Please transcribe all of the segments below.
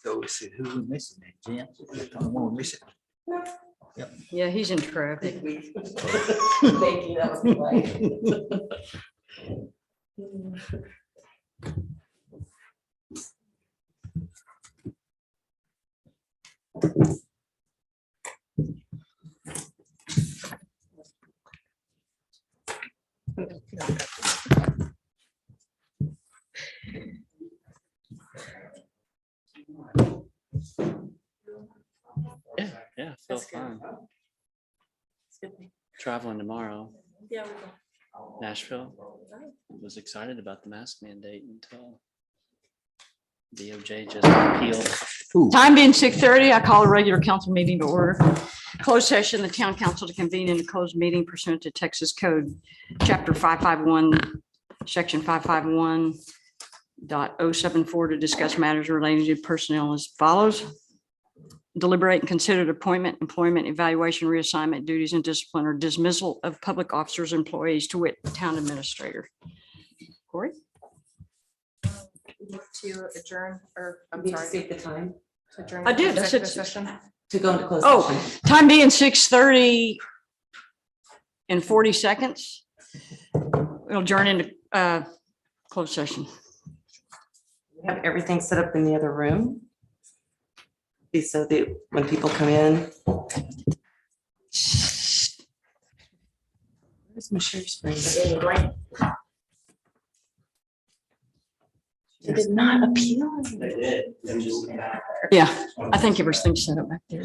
So we see who we missing then, Jim? Come on, missing. Yeah, he's in traffic. Thank you, that was polite. Yeah, feel fine. Traveling tomorrow, Yeah, we Nashville. Was excited about the mask mandate until DOJ just appealed. Time being 6:30, I call a regular council meeting to order. Closed session, the town council to convene in a closed meeting pursuant to Texas Code, Chapter 551, Section 551.074 to discuss matters relating to personnel as follows. Deliberate and consider appointment, employment, evaluation, reassignment, duties and discipline or dismissal of public officers, employees to wit, town administrator. Corey? To adjourn, or I'm Did you sorry. state the time to adjourn I the did, I said executive session. to go into closed Oh, session? time being 6:30 and 40 seconds. We'll adjourn into closed session. We have everything set up in the other room. So that when people come in. Where's my share screen? It did not appeal. Yeah, I think everything's set up back there.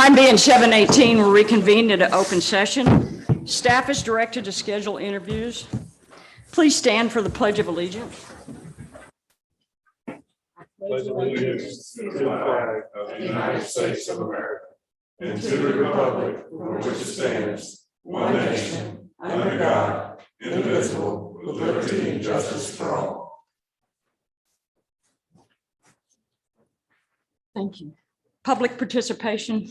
Time being 7:18, we'll reconvene into open session. Staff is directed to schedule interviews. Please stand for the Pledge of Allegiance. Pledge allegiance to the flag of the United States of America and to the republic for which it stands, one nation, under God, indivisible, with liberty and justice for all. Thank you. Public participation.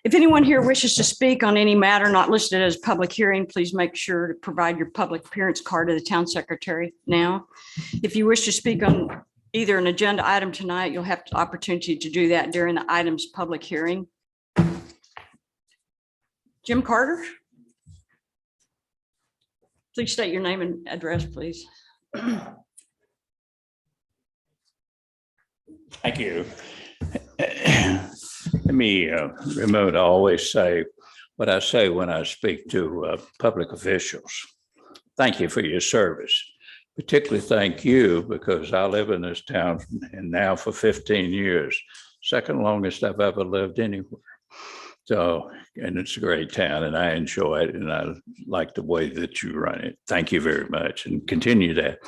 If anyone here wishes to speak on any matter not listed as public hearing, please make sure to provide your public appearance card to the town secretary now. If you wish to speak on either an agenda item tonight, you'll have the opportunity to do that during the item's public hearing. Jim Carter? Please state your name and address, please. Thank you. Let me remote, I always say what I say when I speak to public officials. Thank you for your service. Particularly thank you because I live in this town and now for 15 years, second longest I've ever lived anywhere. So, and it's a great town and I enjoy it and I like the way that you run it. Thank you very much and continue that.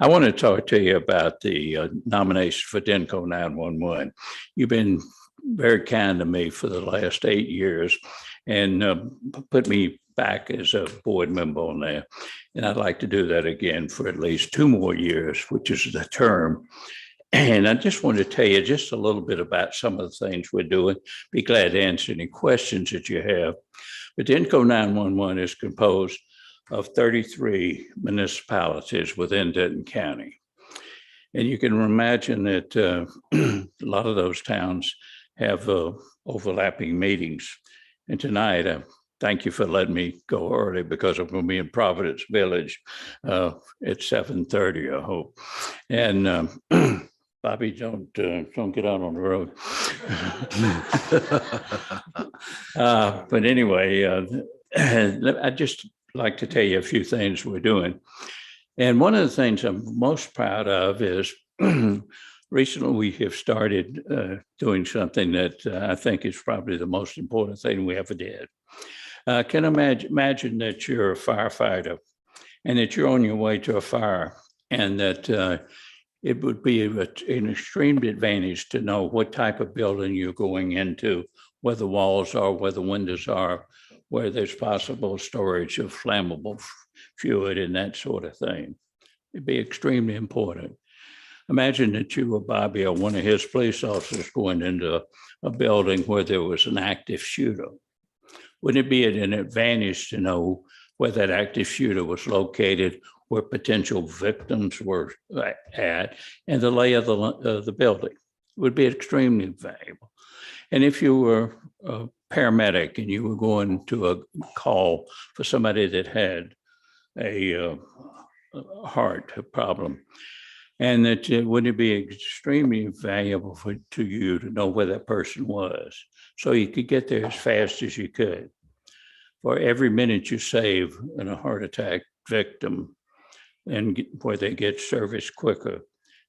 I want to talk to you about the nomination for DENCO 911. You've been very kind to me for the last 8 years and put me back as a board member on there. And I'd like to do that again for at least 2 more years, which is the term. And I just want to tell you just a little bit about some of the things we're doing. Be glad to answer any questions that you have. But DENCO 911 is composed of 33 municipalities within Denton County. And you can imagine that a lot of those towns have overlapping meetings. And tonight, thank you for letting me go early because I'm going to be in Providence Village at 7:30, I hope. And Bobby, don't get out on the road. But anyway, I'd just like to tell you a few things we're doing. And one of the things I'm most proud of is recently we have started doing something that I think is probably the most important thing we ever did. Can imagine that you're a firefighter and that you're on your way to a fire and that it would be an extreme advantage to know what type of building you're going into, where the walls are, where the windows are, where there's possible storage of flammable fluid and that sort of thing. It'd be extremely important. Imagine that you or Bobby or one of his police officers going into a building where there was an active shooter. Wouldn't it be an advantage to know where that active shooter was located, where potential victims were at, and the lay of the building? It would be extremely valuable. And if you were a paramedic and you were going to a call for somebody that had a heart problem, and that wouldn't it be extremely valuable to you to know where that person was, so you could get there as fast as you could. For every minute you save in a heart attack victim and where they get service quicker,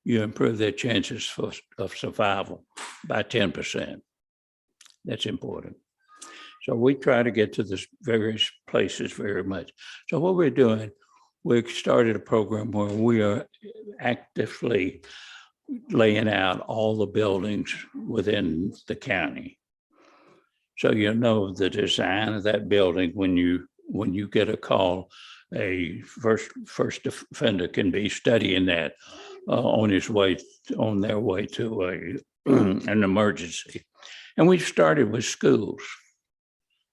you improve their chances of survival by 10%. That's important. So we try to get to this various places very much. So what we're doing, we started a program where we are actively laying out all the buildings within the county. So you know the design of that building when you get a call. A first offender can be studying that on their way to an emergency. And we started with schools.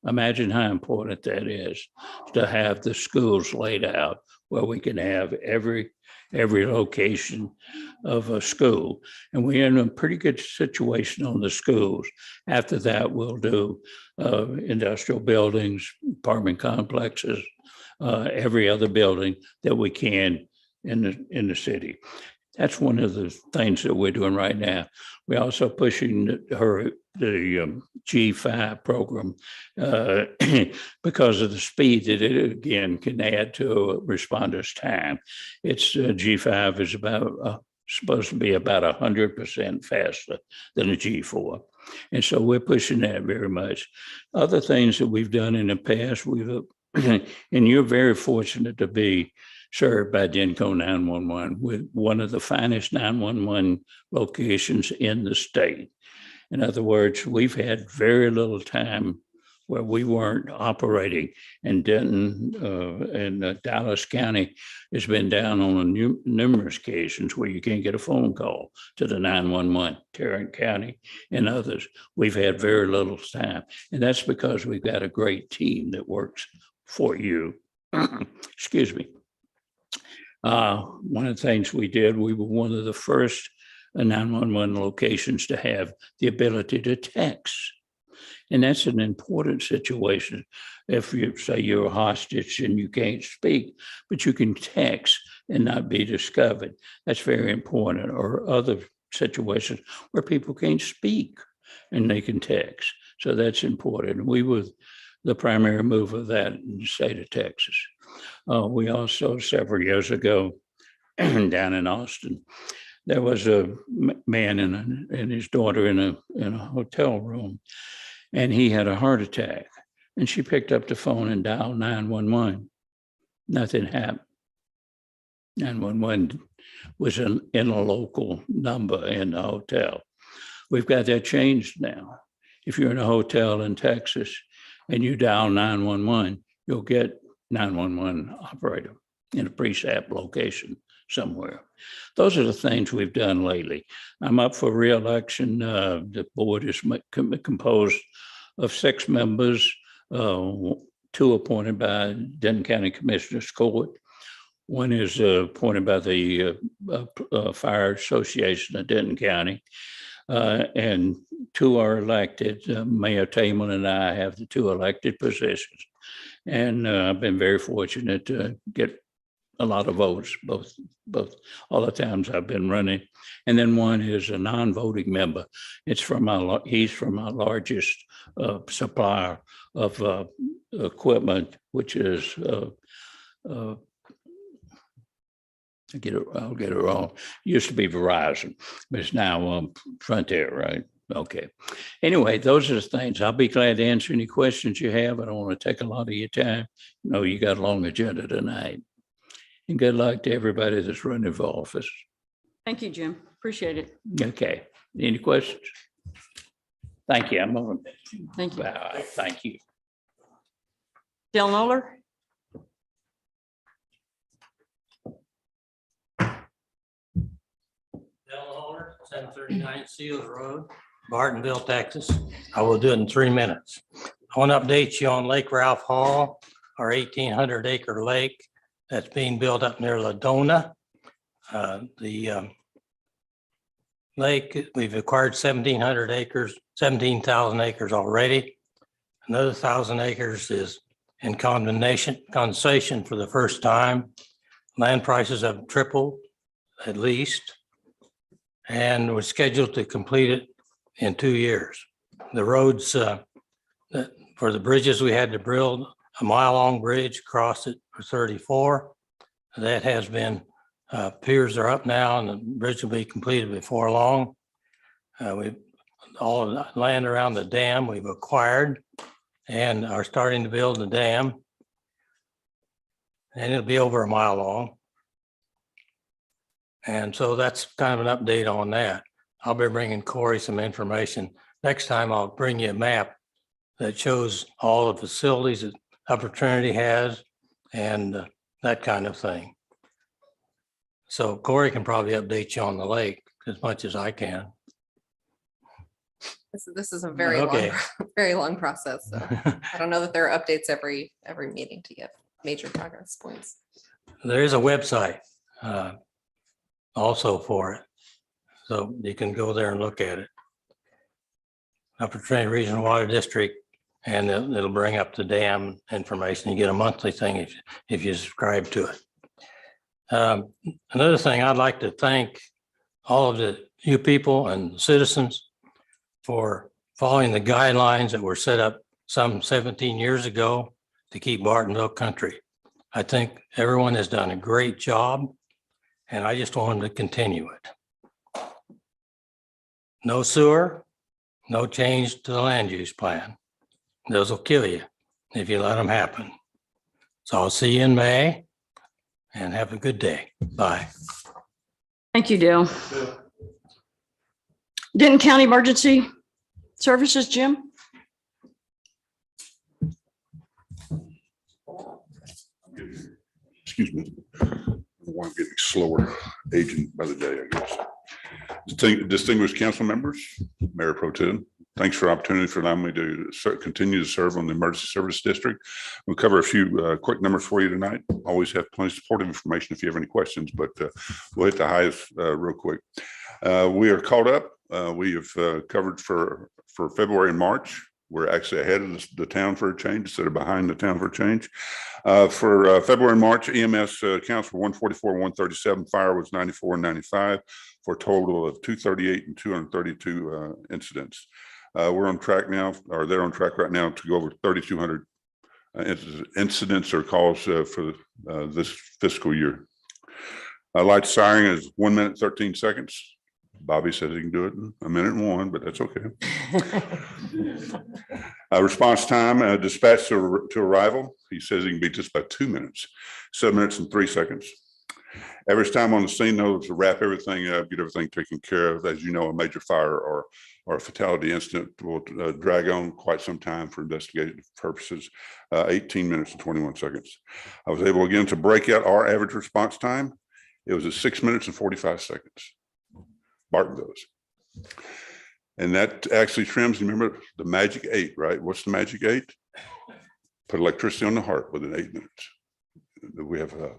Imagine how important that is to have the schools laid out where we can have every location of a school. And we're in a pretty good situation on the schools. After that, we'll do industrial buildings, apartment complexes, every other building that we can in the city. That's one of the things that we're doing right now. We're also pushing the G5 program because of the speed that it again can add to a responder's time. It's G5 is about supposed to be about 100% faster than a G4. And so we're pushing that very much. Other things that we've done in the past, and you're very fortunate to be served by Genco 911 with one of the finest 911 locations in the state. In other words, we've had very little time where we weren't operating, and Denton and Dallas County has been down on numerous occasions where you can't get a phone call to the 911, Tarrant County and others. We've had very little time, and that's because we've got a great team that works for you. Excuse me. One of the things we did, we were one of the first 911 locations to have the ability to text. And that's an important situation. If you say you're a hostage and you can't speak, but you can text and not be discovered, that's very important. Or other situations where people can't speak and they can text. So that's important. We were the primary mover of that in the state of Texas. We also, several years ago, down in Austin, there was a man and his daughter in a hotel room, and he had a heart attack. And she picked up the phone and dialed 911. Nothing happened. 911 was in a local number in the hotel. We've got that changed now. If you're in a hotel in Texas and you dial 911, you'll get 911 operator in a preset location somewhere. Those are the things we've done lately. I'm up for re-election. The board is composed of 6 members, 2 appointed by Denton County Commissioners Court. 1 is appointed by the Fire Association of Denton County, and 2 are elected. Mayor Taman and I have the 2 elected positions. And I've been very fortunate to get a lot of votes, both all the times I've been running. And then 1 is a non-voting member. He's from our largest supplier of equipment, which is I'll get it wrong. Used to be Verizon, but it's now Frontier, right? Okay. Anyway, those are the things. I'll be glad to answer any questions you have. I don't want to take a lot of your time. No, you got a long agenda tonight. And good luck to everybody that's running for office. Thank you, Jim. Appreciate it. Okay. Any questions? Thank you. I'm on. Thank you. Bye. Thank you. Dale Noller? Dale Noller, 739 Seals Road, Bartonville, Texas. I will do it in 3 minutes. I want to update you on Lake Ralph Hall, our 1,800 acre lake that's being built up near Ladona. The lake, we've acquired 1,700 acres, 17,000 acres already. Another 1,000 acres is in condensation for the first time. Land prices have tripled at least, and we're scheduled to complete it in 2 years. The roads, for the bridges, we had to build a mile-long bridge across it for 34. That has been, piers are up now, and the bridge will be completed before long. All of the land around the dam we've acquired and are starting to build the dam. And it'll be over a mile long. And so that's kind of an update on that. I'll be bringing Corey some information. Next time I'll bring you a map that shows all the facilities that Upper Trinity has and that kind of thing. So Corey can probably update you on the lake as much as I can. This is a very Okay. long, very long process. So I don't know that there are updates every meeting to give major progress points. There is a website also for it. So you can go there and look at it. Upper Trinity Regional Water District, and it'll bring up the dam information. You get a monthly thing if you subscribe to it. Another thing, I'd like to thank all of you people and citizens for following the guidelines that were set up some 17 years ago to keep Bartonville country. I think everyone has done a great job, and I just want them to continue it. No sewer, No change to the land use plan. Those will kill you if you let them happen. So I'll see you in May and have a good day. Bye. Thank you, Dale. Denton County Emergency Services, Jim? Excuse me. I'm getting slower, aging by the day, I guess. Distinguished council members, Mayor Pro Tem, thanks for the opportunity for allowing me to continue to serve on the Emergency Service District. We'll cover a few quick numbers for you tonight. Always have plenty of supportive information if you have any questions, but we'll hit the highest real quick. We are caught up. We have covered for February and March. We're actually ahead of the town for a change instead of behind the town for a change. For February and March, EMS counts for 144, 137, fire was 94 and 95 for a total of 238 and 232 incidents. We're on track now, or they're on track right now to go over 3,200 incidents or calls for this fiscal year. Light siren is 1 minute, 13 seconds. Bobby says he can do it in 1 minute and 1, but that's okay. Response time, dispatch to arrival. He says he can beat this by 2 minutes, 7 minutes and 3 seconds. Average time on the scene, though, to wrap everything up, get everything taken care of. As you know, a major fire or a fatality incident will drag on quite some time for investigative purposes, 18 minutes and 21 seconds. I was able again to break out our average response time. It was at 6 minutes and 45 seconds. Bartonville. And that actually trims, remember the magic 8, right? What's the magic 8? Put electricity on the heart within 8 minutes. We have a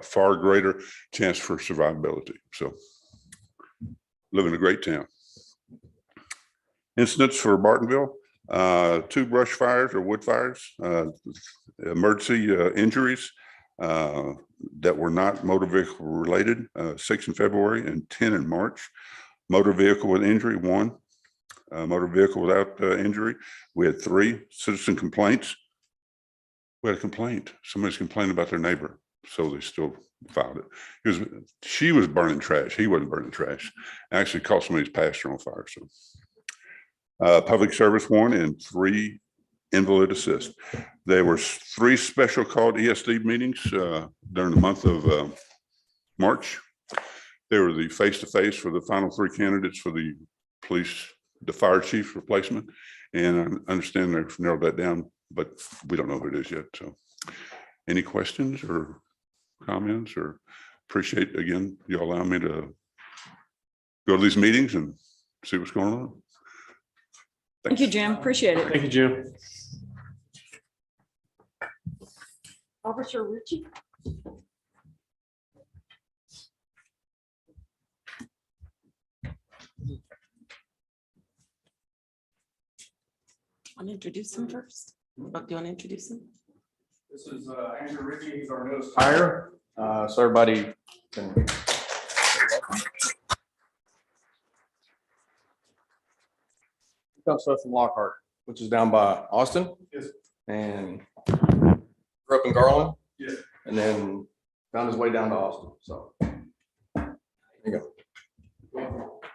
far greater chance for survivability. So live in a great town. Incidents for Bartonville, 2 brush fires or wood fires, emergency injuries that were not motor vehicle related, 6 in February and 10 in March. Motor vehicle with injury, 1. Motor vehicle without injury. We had 3 citizen complaints. We had a complaint. Somebody's complaining about their neighbor, so they still filed it. She was burning trash. He wasn't burning trash. Actually caught somebody's pasture on fire. So public service 1 and 3 invalid assist. There were 3 special called ESD meetings during the month of March. They were the face-to-face for the final 3 candidates for the the fire chief replacement. And I understand they've narrowed that down, but we don't know who it is yet. So any questions or comments, or appreciate, again, you allowing me to go to these meetings and see what's going on. Thank you, Jim. Appreciate it. Thank you, Jim. Officer Ritchie. Want to introduce him first? Do you want to introduce him? This is Andrew Ritchie. He's our newest hire. So everybody can. He comes to us from Lockhart, which is down by Austin. Yes. And grew up in Garland. Yes. And then found his way down to Austin. So there you go.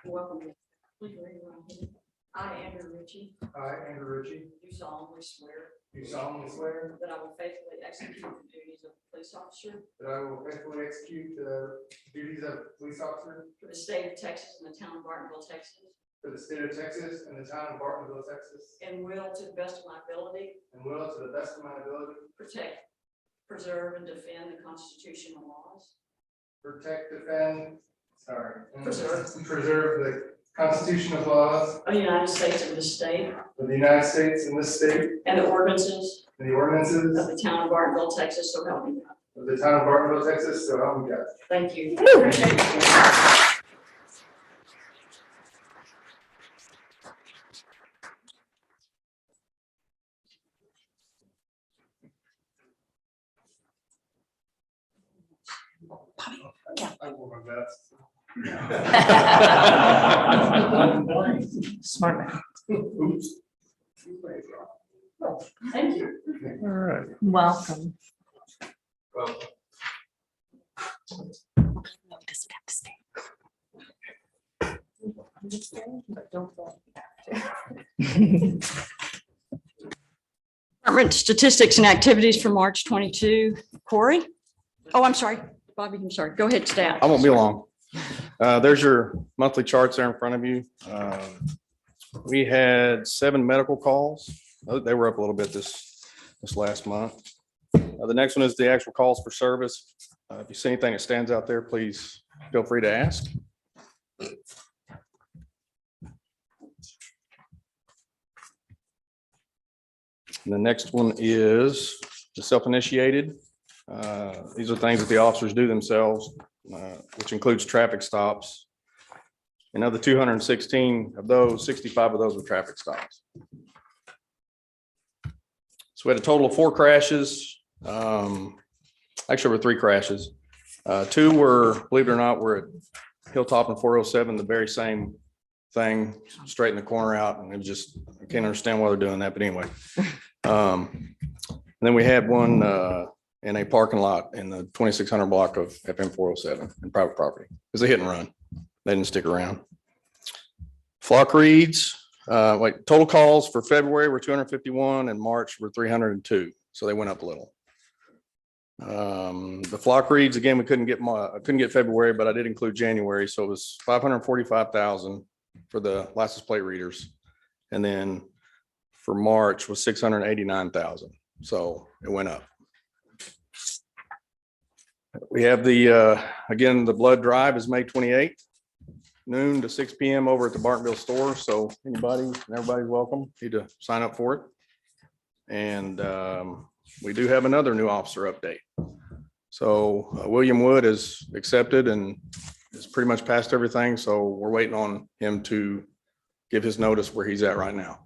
Welcome. Please raise your right hand. I, Andrew Ritchie, I, Andrew Ritchie, do solemnly swear do solemnly swear that I will faithfully execute the duties of police officer that I will faithfully execute the duties of police officer for the state of Texas and the town of Bartonville, Texas, for the state of Texas and the town of Bartonville, Texas, and will, to the best of my ability, and will, to the best of my ability, protect, preserve, and defend the Constitution and laws protect, defend, and Preserve. preserve the Constitution of laws of the United States and the state, of the United States and this state, and the ordinances and the ordinances of the town of Bartonville, Texas, so help me God. of the town of Bartonville, Texas, so help me God. Thank you. Appreciate it. I will my best. Smart man. Oops. Thank you. All right. Welcome. Well, Doesn't have to stay. Department statistics and activities for March 22. Corey? Oh, I'm sorry. Bobby, I'm sorry. Go ahead, staff. I won't be long. There's your monthly charts there in front of you. We had 7 medical calls. They were up a little bit this last month. The next one is the actual calls for service. If you see anything that stands out there, please feel free to ask. And the next one is the self-initiated. These are things that the officers do themselves, which includes traffic stops. And of the 216 of those, 65 of those were traffic stops. So we had a total of 4 crashes. Actually, there were 3 crashes. 2 were, believe it or not, were at Hilltop and 407, the very same thing, straight in the corner out. And it was just, I can't understand why they're doing that, but anyway. And then we had one in a parking lot in the 2600 block of FM 407 in private property. It was a hit and run. They didn't stick around. Flock reads, like total calls for February were 251 and March were 302. So they went up a little. The flock reads, again, we couldn't get February, but I did include January. So it was 545,000 for the license plate readers. And then for March was 689,000. So it went up. We have the, again, the blood drive is May 28th, noon to 6 p.m. over at the Bartonville store. So anybody and everybody's welcome. Need to sign up for it. And we do have another new officer update. So William Wood is accepted and has pretty much passed everything. So we're waiting on him to give his notice where he's at right now.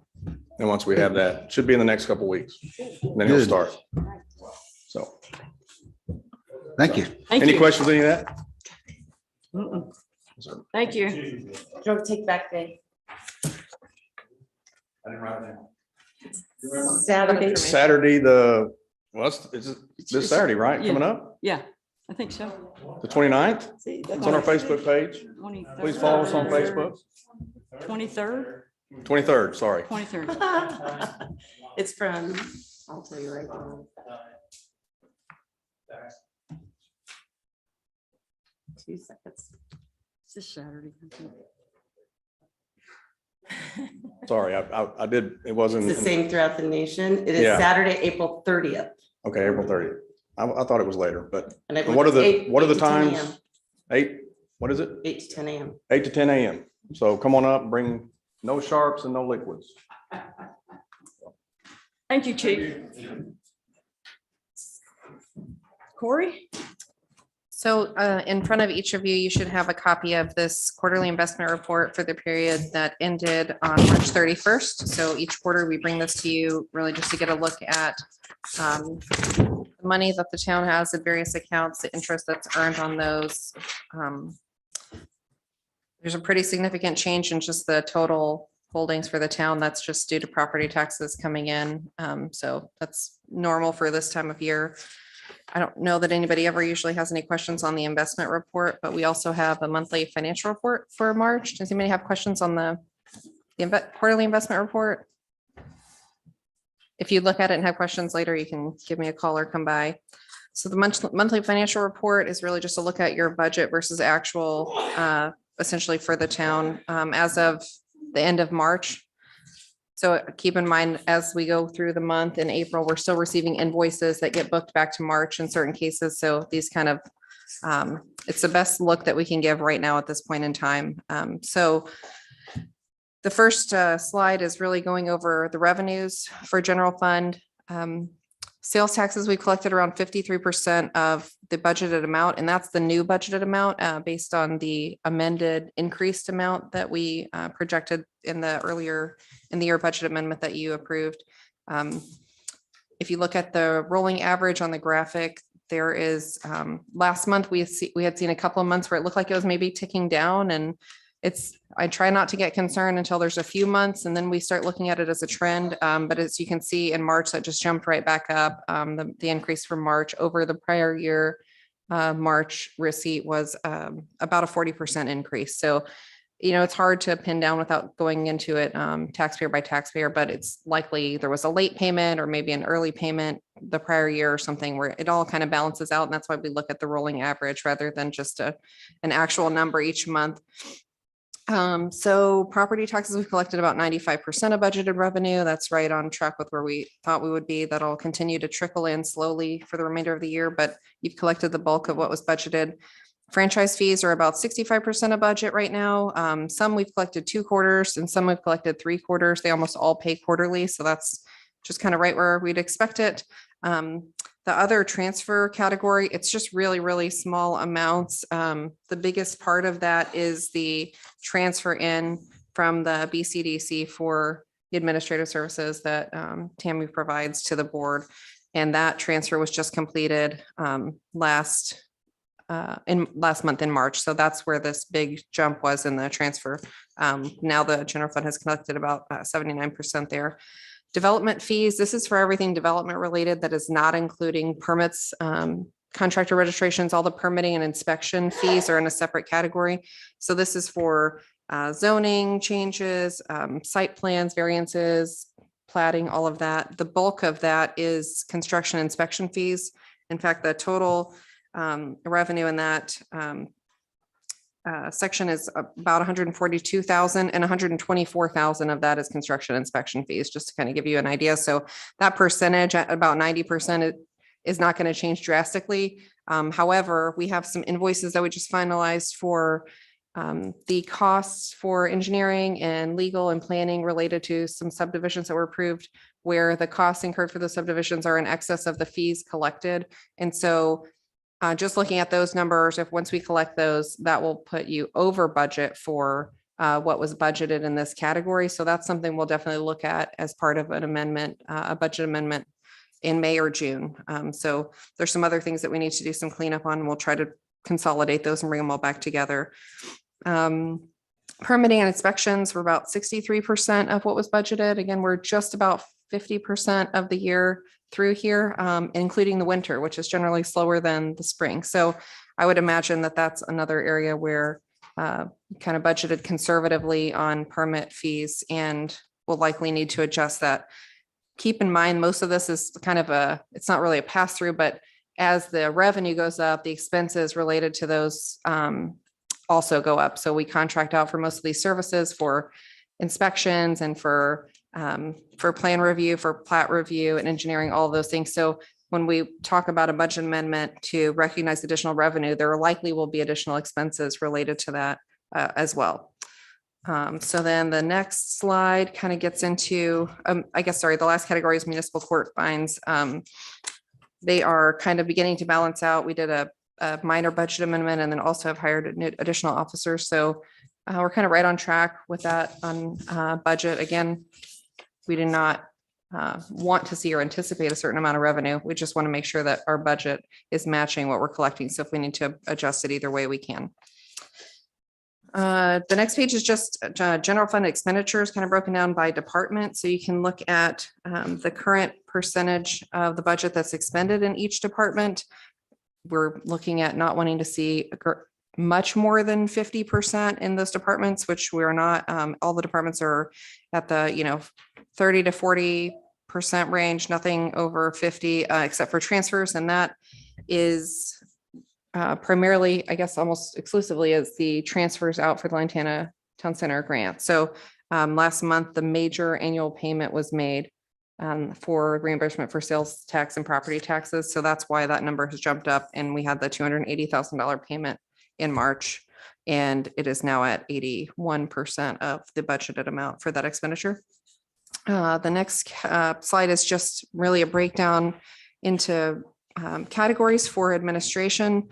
And once we have that, should be in the next couple of weeks, and then he'll Good. start. So Thank you. Thank any you. questions, any of that? Mm-mm. Thank you. Don't take back day. I didn't write it down. Saturday. Saturday, well, it's this Saturday, right? Yeah. Coming up, Yeah, I think so. the 29th. It's on our Facebook page. 23rd. Please follow us on Facebook. 23rd, 23rd, sorry. 23rd. It's from, I'll tell you right now. 2 seconds. It's this Saturday. I think. Sorry, I did, it wasn't. It's the same throughout the nation. It is Yeah. Saturday, April 30th. Okay, April 30th. I thought it was later, but And I what are believe the, what are the 8 to 10 times? a.m. 8, what is it? 8 to 10 a.m. 8 to 10 a.m. So come on up, bring no sharps and no liquids. Thank you, Chief. Corey? So in front of each of you, you should have a copy of this quarterly investment report for the period that ended on March 31st. So each quarter, we bring this to you really just to get a look at the money that the town has in various accounts, the interest that's earned on those. There's a pretty significant change in just the total holdings for the town. That's just due to property taxes coming in. So that's normal for this time of year. I don't know that anybody ever usually has any questions on the investment report, but we also have a monthly financial report for March. Does anybody have questions on the quarterly investment report? If you look at it and have questions later, you can give me a call or come by. So the monthly financial report is really just a look at your budget versus actual, essentially for the town as of the end of March. So keep in mind, as we go through the month in April, we're still receiving invoices that get booked back to March in certain cases. So these kind of, it's the best look that we can give right now at this point in time. So the first slide is really going over the revenues for general fund. Sales taxes, we collected around 53% of the budgeted amount, and that's the new budgeted amount based on the amended increased amount that we projected in the year budget amendment that you approved. If you look at the rolling average on the graphic, there is last month we had seen a couple of months where it looked like it was maybe ticking down, and I try not to get concerned until there's a few months and then we start looking at it as a trend. But as you can see in March, that just jumped right back up. The increase from March over the prior year, March receipt was about a 40% increase. So it's hard to pin down without going into it taxpayer by taxpayer, but it's likely there was a late payment or maybe an early payment the prior year or something where it all kind of balances out. And that's why we look at the rolling average rather than just an actual number each month. So property taxes, we've collected about 95% of budgeted revenue. That's right on track with where we thought we would be. That'll continue to trickle in slowly for the remainder of the year, but you've collected the bulk of what was budgeted. Franchise fees are about 65% of budget right now. Some we've collected 2 quarters and some we've collected 3 quarters. They almost all pay quarterly. So that's just kind of right where we'd expect it. The other transfer category, it's just really, really small amounts. The biggest part of that is the transfer in from the BCDC for the administrative services that Tammy provides to the board. And that transfer was just completed last month in March. So that's where this big jump was in the transfer. Now the general fund has collected about 79% there. Development fees, this is for everything development related that is not including permits, contractor registrations. All the permitting and inspection fees are in a separate category. So this is for zoning changes, site plans, variances, plating, all of that. The bulk of that is construction inspection fees. In fact, the total revenue in that section is about 142,000 and 124,000 of that is construction inspection fees, just to kind of give you an idea. So that percentage at about 90% is not going to change drastically. However, we have some invoices that we just finalized for the costs for engineering and legal and planning related to some subdivisions that were approved, where the costs incurred for the subdivisions are in excess of the fees collected. And so just looking at those numbers, if once we collect those, that will put you over budget for what was budgeted in this category. So that's something we'll definitely look at as part of an amendment, a budget amendment in May or June. So there's some other things that we need to do some cleanup on. We'll try to consolidate those and bring them all back together. Permitting and inspections were about 63% of what was budgeted. Again, we're just about 50% of the year through here, including the winter, which is generally slower than the spring. So I would imagine that that's another area where kind of budgeted conservatively on permit fees and will likely need to adjust that. Keep in mind, most of this is kind of it's not really a pass through, but as the revenue goes up, the expenses related to those also go up. So we contract out for most of these services for inspections and for plan review, for plat review and engineering, all of those things. So when we talk about a budget amendment to recognize additional revenue, there likely will be additional expenses related to that as well. So then the next slide kind of gets into, the last category is municipal court fines. They are kind of beginning to balance out. We did a minor budget amendment and then also have hired additional officers. So we're kind of right on track with that on budget. Again, we do not want to see or anticipate a certain amount of revenue. We just want to make sure that our budget is matching what we're collecting. So if we need to adjust it either way, we can. The next page is just general fund expenditures kind of broken down by department. So you can look at the current percentage of the budget that's expended in each department. We're looking at not wanting to see much more than 50% in those departments, which we are not. All the departments are at the 30 to 40% range, nothing over 50 except for transfers, and that is primarily, I guess, almost exclusively as the transfers out for the Lantana Town Center grant. So last month, the major annual payment was made for reimbursement for sales tax and property taxes. So that's why that number has jumped up. And we had the $280,000 payment in March, and it is now at 81% of the budgeted amount for that expenditure. The next slide is just really a breakdown into categories for administration.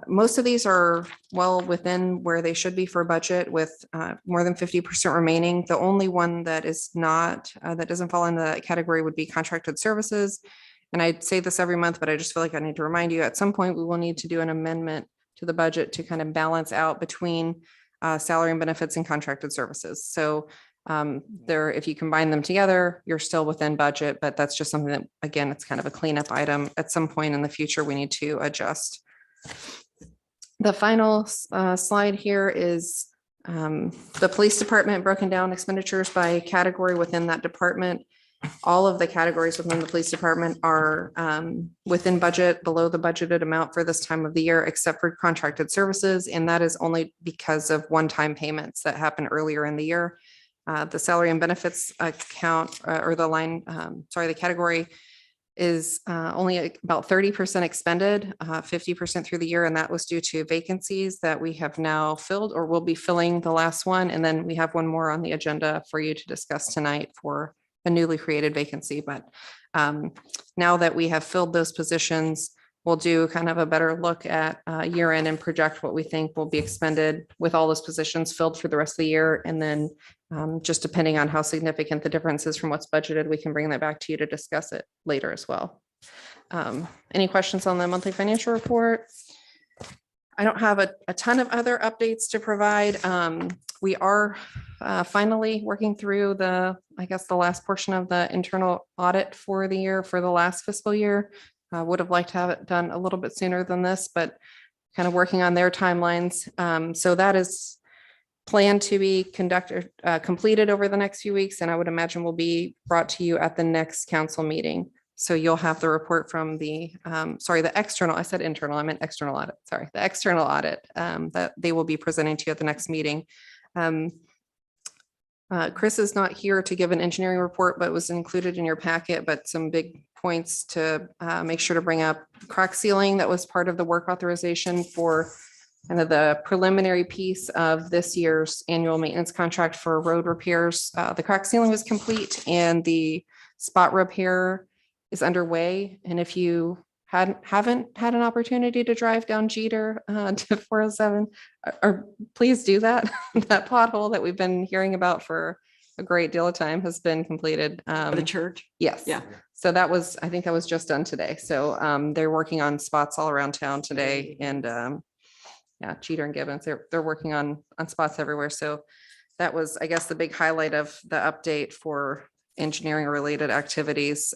Most of these are well within where they should be for a budget, with more than 50% remaining. The only one that is not, that doesn't fall into that category would be contracted services. And I say this every month, but I just feel like I need to remind you, at some point we will need to do an amendment to the budget to kind of balance out between salary and benefits and contracted services. So if you combine them together, you're still within budget, but that's just something that, again, it's kind of a cleanup item. At some point in the future, we need to adjust. The final slide here is The police department broken down expenditures by category within that department. All of the categories within the police department are within budget, below the budgeted amount for this time of the year, except for contracted services. And that is only because of one-time payments that happen earlier in the year. The salary and benefits account or the line, the category is only about 30% expended, 50% through the year. And that was due to vacancies that we have now filled or will be filling the last one. And then we have one more on the agenda for you to discuss tonight for a newly created vacancy. But now that we have filled those positions, we'll do kind of a better look at year end and project what we think will be expended with all those positions filled for the rest of the year. And then just depending on how significant the difference is from what's budgeted, we can bring that back to you to discuss it later as well. Any questions on the monthly financial report? I don't have a ton of other updates to provide. We are finally working through the last portion of the internal audit for the year for the last fiscal year. Would have liked to have it done a little bit sooner than this, but kind of working on their timelines. So that is planned to be completed over the next few weeks, and I would imagine will be brought to you at the next council meeting. So you'll have the report from the external, I said internal, I meant external audit, sorry, the external audit that they will be presenting to you at the next meeting. Chris is not here to give an engineering report, but was included in your packet, but some big points to make sure to bring up. Crack sealing, that was part of the work authorization for kind of the preliminary piece of this year's annual maintenance contract for road repairs. The crack sealing was complete and the spot repair is underway. And if you haven't had an opportunity to drive down Jeter to 407, or please do that. That pothole that we've been hearing about for a great deal of time has been completed. For the church? Yes. Yeah. So I think that was just done today. So they're working on spots all around town today, and Jeter and Gibbons, they're working on spots everywhere. So that was, I guess, the big highlight of the update for engineering related activities.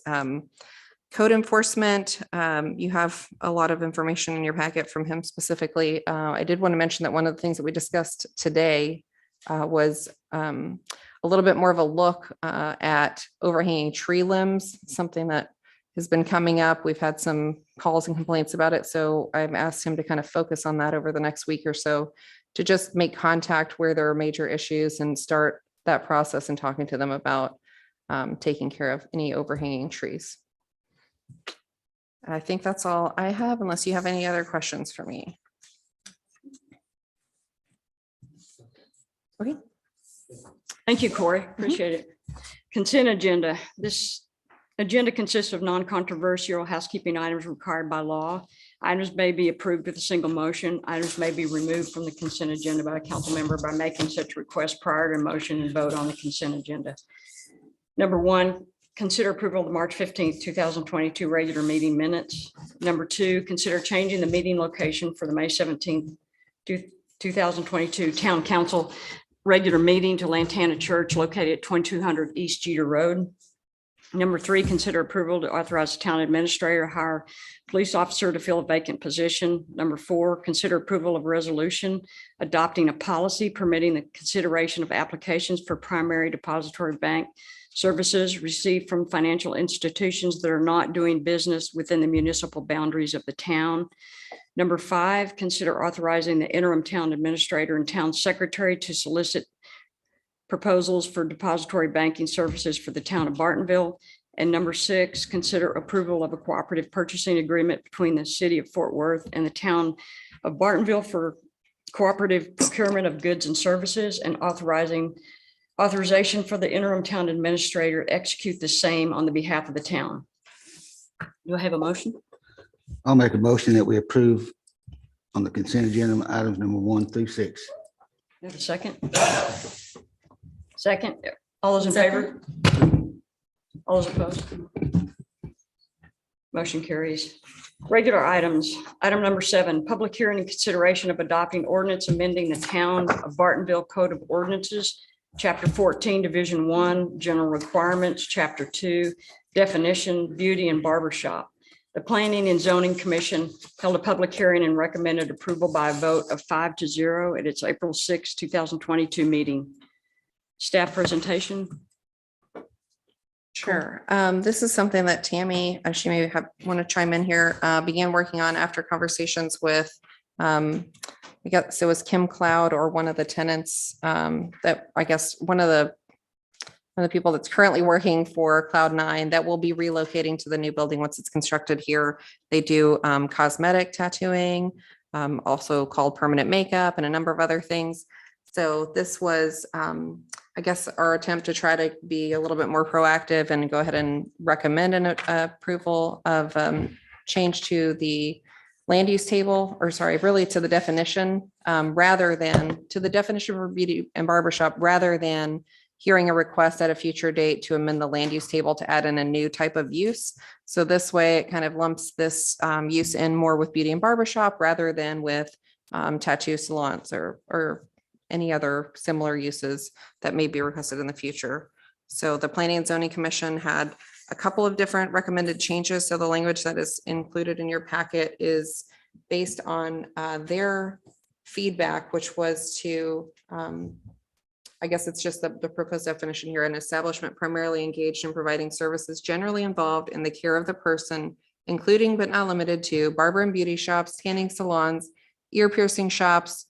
Code enforcement, you have a lot of information in your packet from him specifically. I did want to mention that one of the things that we discussed today was a little bit more of a look at overhanging tree limbs, something that has been coming up. We've had some calls and complaints about it. So I've asked him to kind of focus on that over the next week or so to just make contact where there are major issues and start that process and talking to them about taking care of any overhanging trees. I think that's all I have, unless you have any other questions for me. Okay. Thank you, Corey. Appreciate it. Consent agenda. This agenda consists of non-controversial housekeeping items required by law. Items may be approved with a single motion. Items may be removed from the consent agenda by a council member by making such request prior to motion and vote on the consent agenda. Number one, consider approval of the March 15th, 2022 regular meeting minutes. Number two, consider changing the meeting location for the May 17th, 2022 Town Council regular meeting to Lantana Church located at 2200 East Jeter Road. Number three, consider approval to authorize the town administrator to hire a police officer to fill a vacant position. Number four, consider approval of resolution adopting a policy permitting the consideration of applications for primary depository bank services received from financial institutions that are not doing business within the municipal boundaries of the town. Number five, consider authorizing the interim town administrator and town secretary to solicit proposals for depository banking services for the town of Bartonville. And number six, consider approval of a cooperative purchasing agreement between the city of Fort Worth and the town of Bartonville for cooperative procurement of goods and services, and authorization for the interim town administrator to execute the same on the behalf of the town. Do I have a motion? I'll make a motion that we approve on the consent agenda items number 1 through 6. You have a second? Second. All those in favor? All those opposed? Motion carries. Regular items. Item number 7, public hearing and consideration of adopting ordinance amending the town of Bartonville Code of Ordinances, Chapter 14, Division 1, General Requirements, Chapter 2, Definition, Beauty and Barber Shop. The Planning and Zoning Commission held a public hearing and recommended approval by a vote of 5-0 at its April 6, 2022 meeting. Staff presentation. Sure. This is something that Tammy, she may want to chime in here, began working on after conversations with, we got, so it was Kim Cloud or one of the tenants, that I guess one of the people that's currently working for Cloud9 that will be relocating to the new building once it's constructed here. They do cosmetic tattooing, also called permanent makeup, and a number of other things. So this was, I guess, our attempt to try to be a little bit more proactive and go ahead and recommend an approval of change to the land use table, or sorry, really to the definition, rather than to the definition for beauty and barber shop, rather than hearing a request at a future date to amend the land use table to add in a new type of use. So this way it kind of lumps this use in more with beauty and barber shop rather than with tattoo salons or any other similar uses that may be requested in the future. So the Planning and Zoning Commission had a couple of different recommended changes. So the language that is included in your packet is based on their feedback, which was to, I guess it's just the proposed definition here, an establishment primarily engaged in providing services generally involved in the care of the person, including but not limited to barber and beauty shops, tanning salons, ear piercing shops,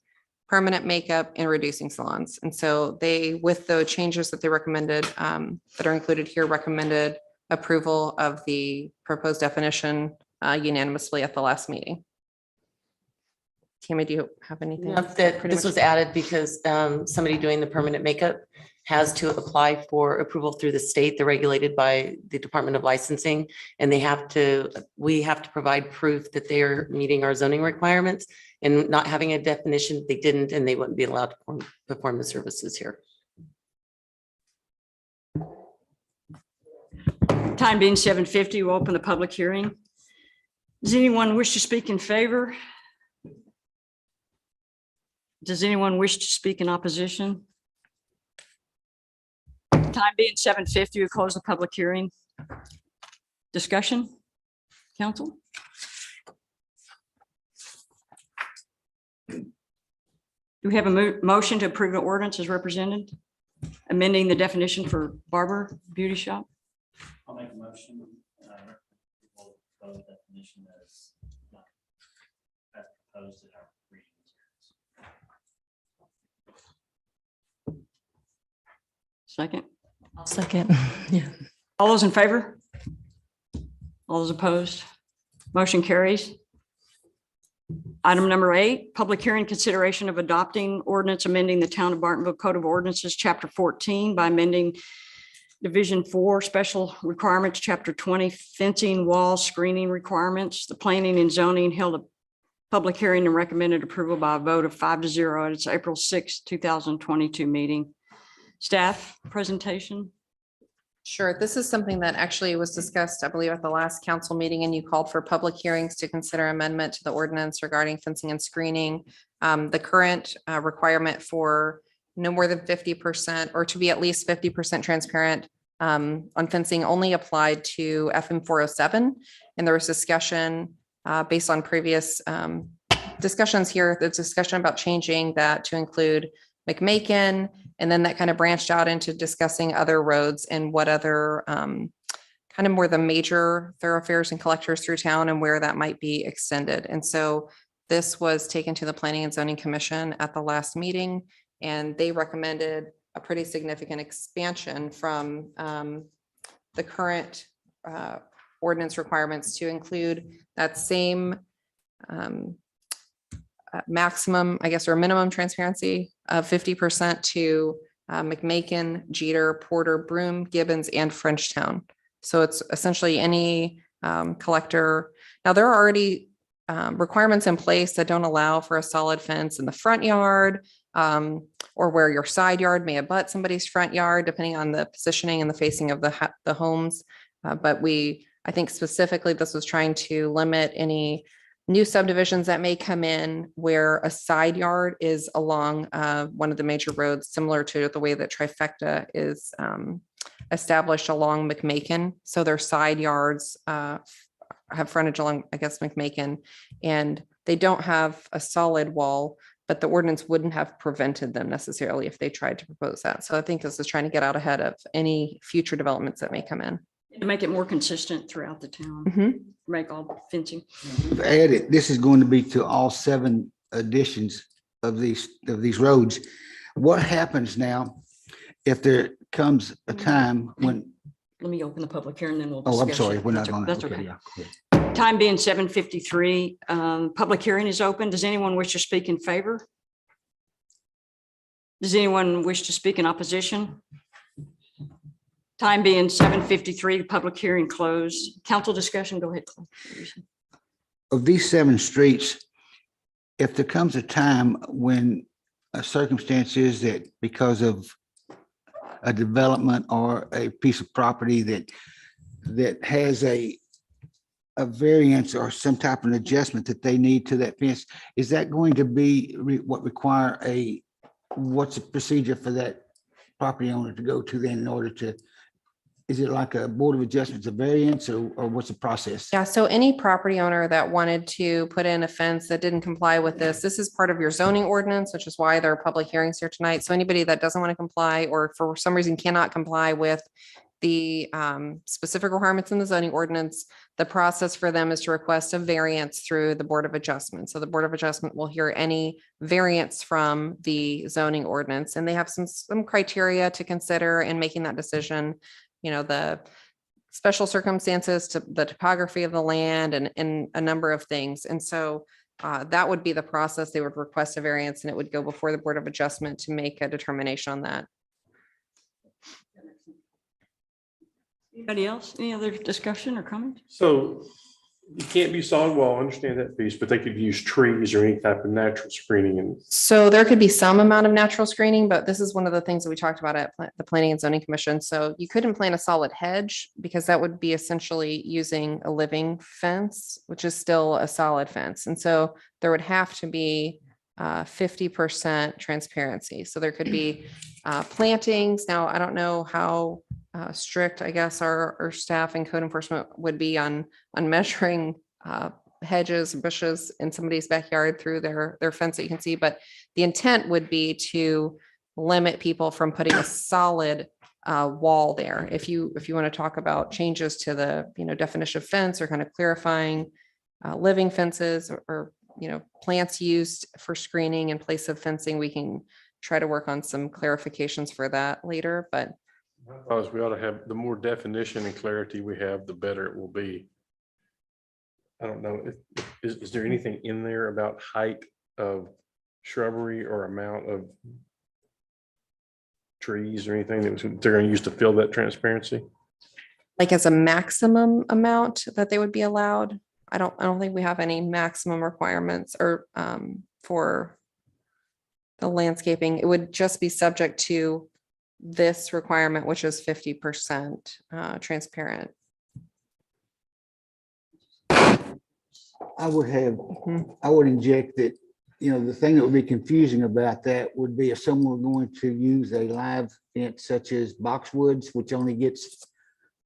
permanent makeup, and reducing salons. And so they, with the changes that they recommended, that are included here, recommended approval of the proposed definition unanimously at the last meeting. Tammy, do you have anything? Enough that this was added because somebody doing the permanent makeup has to apply for approval through the state. They're regulated by the Department of Licensing, and we have to provide proof that they are meeting our zoning requirements, and not having a definition, they didn't, and they wouldn't be allowed to perform the services here. Time being 7:50, we'll open the public hearing. Does anyone wish to speak in favor? Does anyone wish to speak in opposition? Time being 7:50, we close the public hearing. Discussion, council? Do we have a motion to approve an ordinance as represented, amending the definition for barber beauty shop? I'll make a motion. Definition as proposed in our reading materials. Second. Second, yeah. All those in favor? All those opposed? Motion carries. Item number 8, public hearing consideration of adopting ordinance amending the Town of Bartonville Code of Ordinances, Chapter 14 by amending Division 4 Special Requirements, Chapter 20 Fencing, Wall, Screening Requirements. The Planning and Zoning held a public hearing and recommended approval by a vote of 5-0 at its April 6, 2022 meeting. Staff presentation. Sure. This is something that actually was discussed, I believe, at the last council meeting, and you called for public hearings to consider amendment to the ordinance regarding fencing and screening. The current requirement for no more than 50% or to be at least 50% transparent on fencing only applied to FM 407. And there was discussion based on previous discussions here, the discussion about changing that to include McMakin, and then that kind of branched out into discussing other roads and what other kind of more the major thoroughfares and collectors through town and where that might be extended. And so this was taken to the Planning and Zoning Commission at the last meeting, and they recommended a pretty significant expansion from the current ordinance requirements to include that same maximum, I guess, or minimum transparency of 50% to McMakin, Jeter, Porter, Broome, Gibbons, and Frenchtown. So it's essentially any collector. Now, there are already requirements in place that don't allow for a solid fence in the front yard or where your side yard may abut somebody's front yard, depending on the positioning and the facing of the homes. But I think specifically this was trying to limit any new subdivisions that may come in where a side yard is along one of the major roads, similar to the way that trifecta is established along McMakin. So their side yards have frontage along, I guess, McMakin, and they don't have a solid wall, but the ordinance wouldn't have prevented them necessarily if they tried to propose that. So I think this is trying to get out ahead of any future developments that may come in. To make it more consistent throughout the town, Mhm. make all fencing. We've added, this is going to be to all 7 additions of these roads. What happens now if there comes a time when, Let me open the public hearing, then we'll. oh, I'm discuss sorry, it. we're not That's going o- to. That's okay. Time being 7:53, public hearing is open. Does anyone wish to speak in favor? Does anyone wish to speak in opposition? Time being 7:53, the public hearing closed. Council discussion, go ahead. Clay. Of these 7 streets, if there comes a time when a circumstance is that because of a development or a piece of property that has a variance or some type of adjustment that they need to that fence, is that going to be what require what's the procedure for that property owner to go to then in order to, is it like a Board of Adjustments, a variance, or what's the process? Yeah, so any property owner that wanted to put in a fence that didn't comply with this is part of your zoning ordinance, which is why there are public hearings here tonight. So anybody that doesn't want to comply or for some reason cannot comply with the specific requirements in the zoning ordinance, the process for them is to request a variance through the Board of Adjustment. So the Board of Adjustment will hear any variance from the zoning ordinance, and they have some criteria to consider in making that decision. You know, the special circumstances to the topography of the land and a number of things. And so that would be the process. They would request a variance and it would go before the Board of Adjustment to make a determination on that. Anybody else? Any other discussion or comment? So you can't be solid wall, I understand that piece, but they could use trees or any type of natural screening and So there could be some amount of natural screening, but this is one of the things that we talked about at the Planning and Zoning Commission. So you couldn't plant a solid hedge because that would be essentially using a living fence, which is still a solid fence. And so there would have to be 50% transparency. So there could be plantings. Now, I don't know how strict, I guess, our staff and code enforcement would be on measuring hedges, bushes in somebody's backyard through their fence that you can see. But the intent would be to limit people from putting a solid wall there. If you want to talk about changes to the definition of fence or kind of clarifying living fences or plants used for screening in place of fencing, we can try to work on some clarifications for that later. But because we ought to have, the more definition and clarity we have, the better it will be. I don't know, is there anything in there about height of shrubbery or amount of trees or anything that they're going to use to fill that transparency? like as a maximum amount that they would be allowed, I don't think we have any maximum requirements or for the landscaping. It would just be subject to this requirement, which is 50% transparent. I would inject that, the thing that would be confusing about that would be if someone were going to use a live fence such as boxwoods, which only gets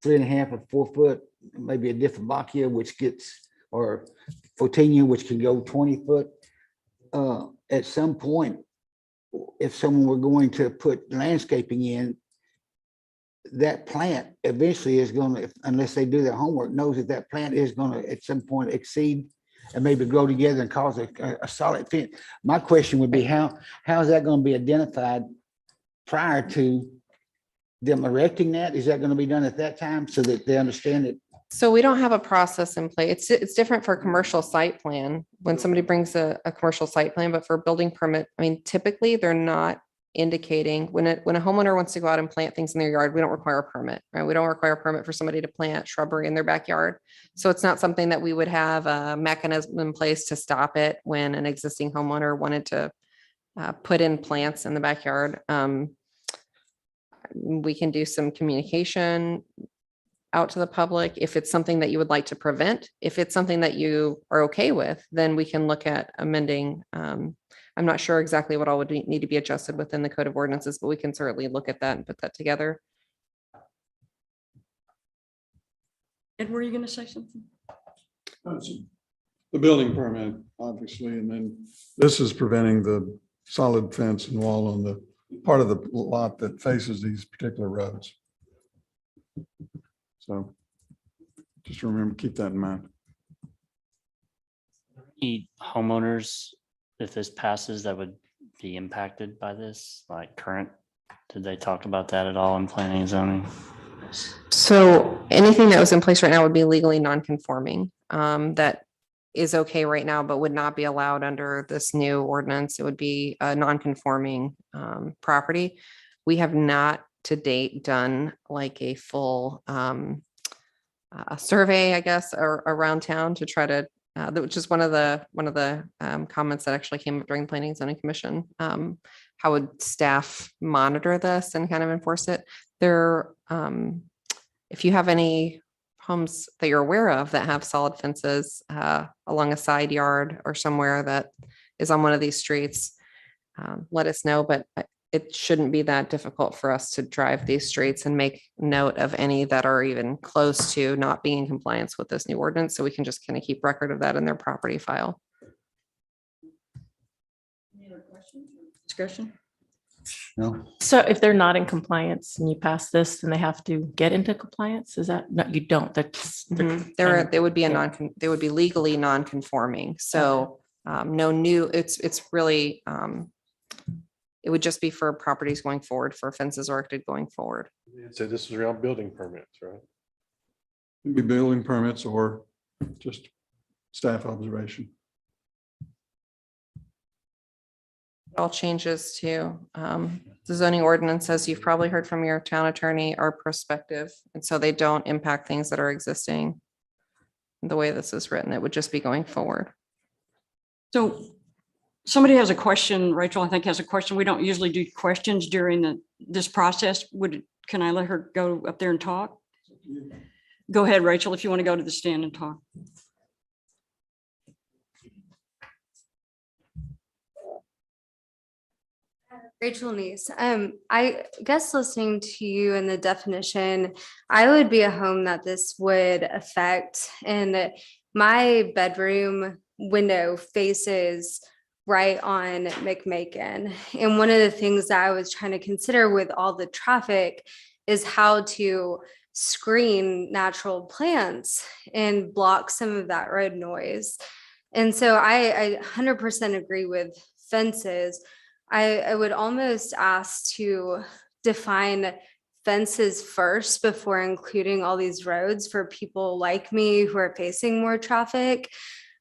3.5 or 4 foot, maybe a different boccia, which gets, or photinia, which can go 20 foot. At some point, if someone were going to put landscaping in, that plant eventually is going to, unless they do their homework, knows that that plant is going to at some point exceed and maybe grow together and cause a solid fence. My question would be how is that going to be identified prior to them erecting that? Is that going to be done at that time so that they understand it? So we don't have a process in place. It's different for a commercial site plan when somebody brings a commercial site plan, but for a building permit, I mean, typically they're not indicating when a homeowner wants to go out and plant things in their yard, we don't require a permit, right? We don't require a permit for somebody to plant shrubbery in their backyard. So it's not something that we would have a mechanism in place to stop it when an existing homeowner wanted to put in plants in the backyard. We can do some communication out to the public if it's something that you would like to prevent. If it's something that you are okay with, then we can look at amending. I'm not sure exactly what all would need to be adjusted within the code of ordinances, but we can certainly look at that and put that together. Ed, were you going to say something? The building permit, obviously, and then this is preventing the solid fence and wall on the part of the lot that faces these particular roads. So just remember, keep that in mind. Any homeowners, if this passes, that would be impacted by this, like current? Did they talk about that at all in planning and zoning? So anything that was in place right now would be legally non-conforming. That is okay right now, but would not be allowed under this new ordinance. It would be a non-conforming property. We have not to date done like a full a survey, I guess, around town to try to, which is one of the comments that actually came up during planning and zoning commission. How would staff monitor this and kind of enforce it? There, if you have any homes that you're aware of that have solid fences along a side yard or somewhere that is on one of these streets, let us know, but it shouldn't be that difficult for us to drive these streets and make note of any that are even close to not being in compliance with this new ordinance. So we can just kind of keep record of that in their property file. Any other questions or discussion? No, So if they're not in compliance and you pass this, then they have to get into compliance? Is that, no, you don't, that's. They would be a yeah. they would be legally non-conforming. So no new, it's really, it would just be for properties going forward, for fences erected going forward. So this is around building permits, right? It'd be building permits or just staff observation. All changes to the zoning ordinance, as you've probably heard from your town attorney, are prospective. And so they don't impact things that are existing. The way this is written, it would just be going forward. So somebody has a question, Rachel, I think has a question. We don't usually do questions during this process. Can I let her go up there and talk? Go ahead, Rachel, if you want to go to the stand and talk. Rachel Neese. I guess listening to you and the definition, I would be a home that this would affect. And my bedroom window faces right on McMakin. And one of the things that I was trying to consider with all the traffic is how to screen natural plants and block some of that road noise. And so I 100% agree with fences. I would almost ask to define fences first before including all these roads for people like me who are facing more traffic.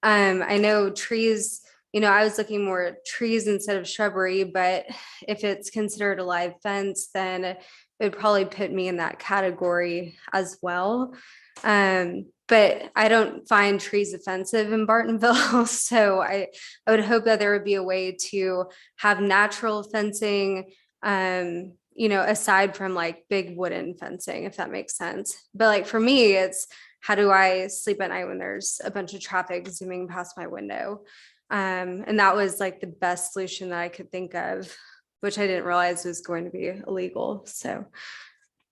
I know trees, I was looking more at trees instead of shrubbery, but if it's considered a live fence, then it would probably put me in that category as well. But I don't find trees offensive in Bartonville. So I would hope that there would be a way to have natural fencing, aside from like big wooden fencing, if that makes sense. But like for me, it's how do I sleep at night when there's a bunch of traffic zooming past my window? And that was like the best solution that I could think of, which I didn't realize was going to be illegal.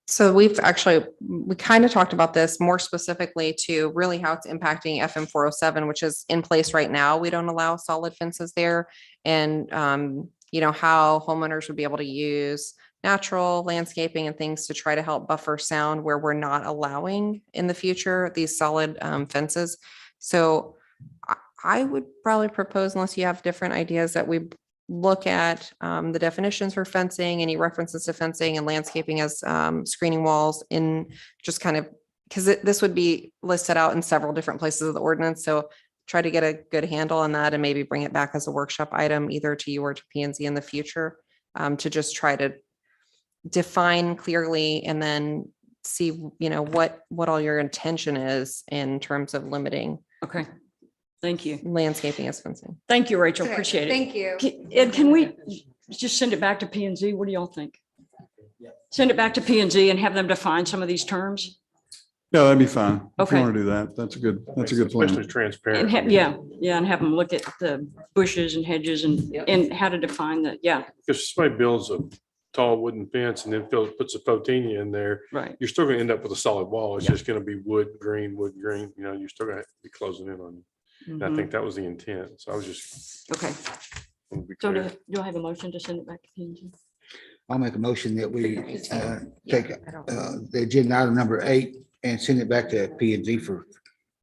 So we kind of talked about this more specifically to really how it's impacting FM 407, which is in place right now. We don't allow solid fences there. And, how homeowners would be able to use natural landscaping and things to try to help buffer sound where we're not allowing in the future these solid fences. So I would probably propose, unless you have different ideas, that we look at the definitions for fencing, any references to fencing and landscaping as screening walls in just kind of, because this would be listed out in several different places of the ordinance. So try to get a good handle on that and maybe bring it back as a workshop item, either to you or to P&Z in the future, to just try to define clearly and then see, what all your intention is in terms of limiting. Okay. Thank you. Landscaping as fencing. Thank you, Rachel. Okay, Appreciate it. thank you. Ed, can we just send it back to P&Z? What do y'all think? Send it back to P&Z and have them define some of these terms? Yeah, that'd be fine. If you Okay. want to do that, that's a good Especially plan. transparent. And and have them look at the bushes and hedges and how to define that. Yeah. Because somebody builds a tall wooden fence and then puts a fotina in there, Right. you're still gonna end up with a solid wall. It's Yeah. just gonna be wood, green, you're still gonna be closing in on you. And I think that was the intent. So I was just. Okay. want to be So clear. do I have a motion to send it back to P&G? I'll make a motion that we take I don't- the agenda item number 8 and send it back to P and Z for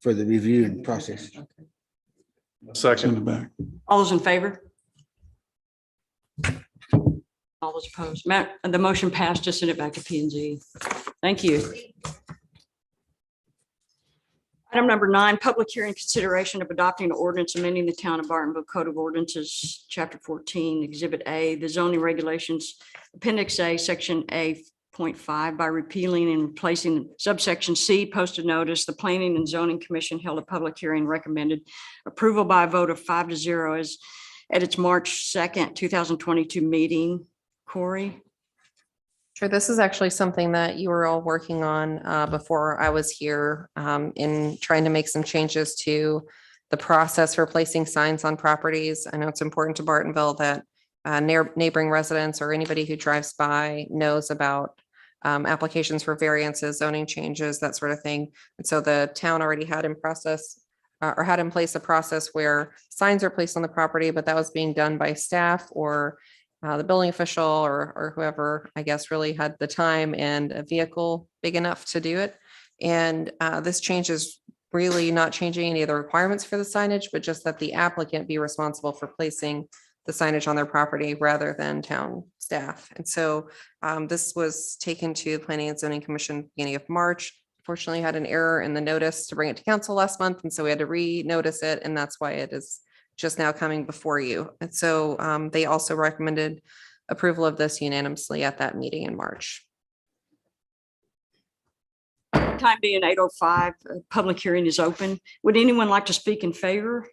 the review and process. Second. All those in favor? All those opposed? Matt, the motion passed to send it back to P&Z. Thank you. Item number 9, public hearing consideration of adopting an ordinance amending the Town of Bartonville Code of Ordinances, Chapter 14, Exhibit A, the zoning regulations, Appendix A, Section A.5 by repealing and replacing subsection C, posted notice. The Planning and Zoning Commission held a public hearing, recommended approval by a vote of 5-0 as at its March 2nd, 2022 meeting. Corey? Sure, this is actually something that you were all working on before I was here in trying to make some changes to the process for placing signs on properties. I know it's important to Bartonville that neighboring residents or anybody who drives by knows about applications for variances, zoning changes, that sort of thing. And so the town already had in process or had in place a process where signs are placed on the property, but that was being done by staff or the building official or whoever, I guess, really had the time and a vehicle big enough to do it. And this change is really not changing any of the requirements for the signage, but just that the applicant be responsible for placing the signage on their property rather than town staff. And so this was taken to the Planning and Zoning Commission beginning of March. Fortunately, had an error in the notice to bring it to council last month. And so we had to re-notice it. And that's why it is just now coming before you. And so they also recommended approval of this unanimously at that meeting in March. Time being 8:05, public hearing is open. Would anyone like to speak in favor?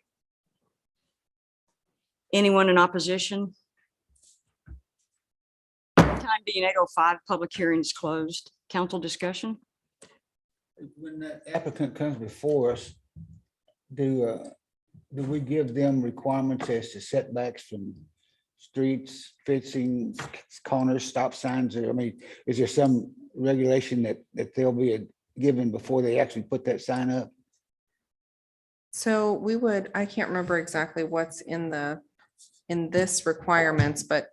Anyone in opposition? Time being 8:05, public hearing is closed. Council discussion? When the applicant comes before us, do we give them requirements as to setbacks from streets, fencing, corners, stop signs? I mean, is there some regulation that they'll be given before they actually put that sign up? So we would, I can't remember exactly what's in this requirements, but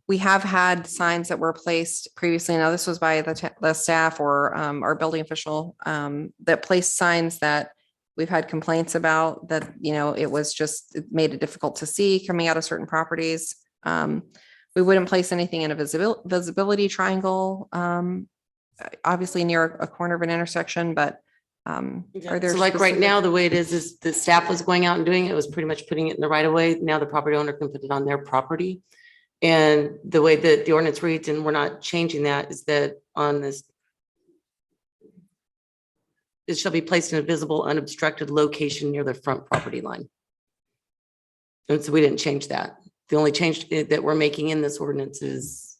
we have had signs that were placed previously. Now, this was by the staff or our building official that placed signs that we've had complaints about that, it made it difficult to see coming out of certain properties. We wouldn't place anything in a visibility triangle, obviously near a corner of an intersection, but are there So like right specific- now, the way it is the staff was going out and doing it, was pretty much putting it in the right of way. Now the property owner can put it on their property. And the way that the ordinance reads, and we're not changing that, is that on this, it shall be placed in a visible, unobstructed location near the front property line. And so we didn't change that. The only change that we're making in this ordinance is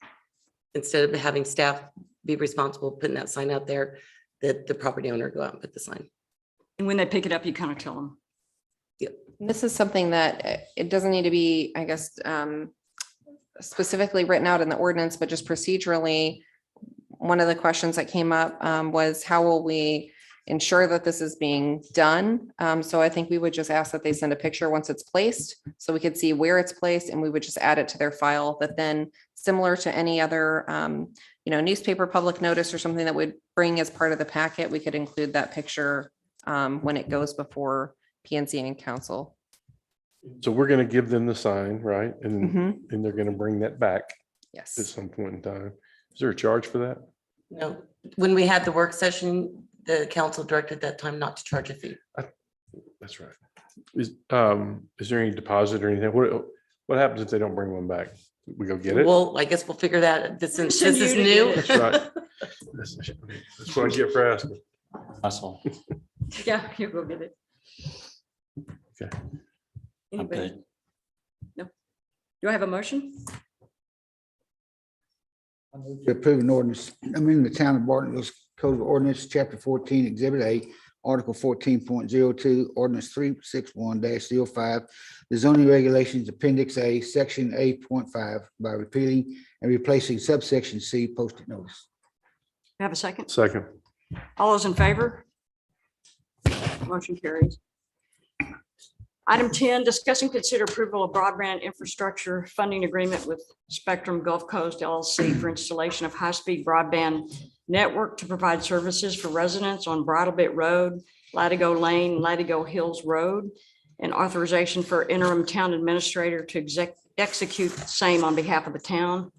instead of having staff be responsible putting that sign out there, that the property owner go out and put the sign. And when they pick it up, you kind of tell them. This is something that it doesn't need to be, I guess, specifically written out in the ordinance, but just procedurally, one of the questions that came up was how will we ensure that this is being done? So I think we would just ask that they send a picture once it's placed so we could see where it's placed, and we would just add it to their file. That then, similar to any other newspaper public notice or something that would bring as part of the packet, we could include that picture when it goes before P&Z and council. So we're gonna give them the sign, right? And Mhm. they're gonna bring that back at Yes. some point in time. Is there a charge for that? No, when we had the work session, the council directed that time not to charge a fee. That's right. Is there any deposit or anything? What happens if they don't bring one back? We go get it? Well, I guess we'll figure that this is Send you is to new. get That's right. That's what I get for asking. Hustle. Yeah, you go get it. Okay. I'm Anybody? good. No. Do I have a motion? To approve an ordinance, the Town of Bartonville's Code of Ordinance, Chapter 14, Exhibit A, Article 14.02, Ordinance 361-05, the zoning regulations, Appendix A, Section 8.5, by repealing and replacing subsection C, posted notice. Have a second? Second. All those in favor? Motion carries. Item 10, discuss and consider approval of broadband infrastructure funding agreement with Spectrum Gulf Coast LLC for installation of high-speed broadband network to provide services for residents on Bridlebit Road, Latigo Lane, Latigo Hills Road, and authorization for interim town administrator to execute the same on behalf of the town.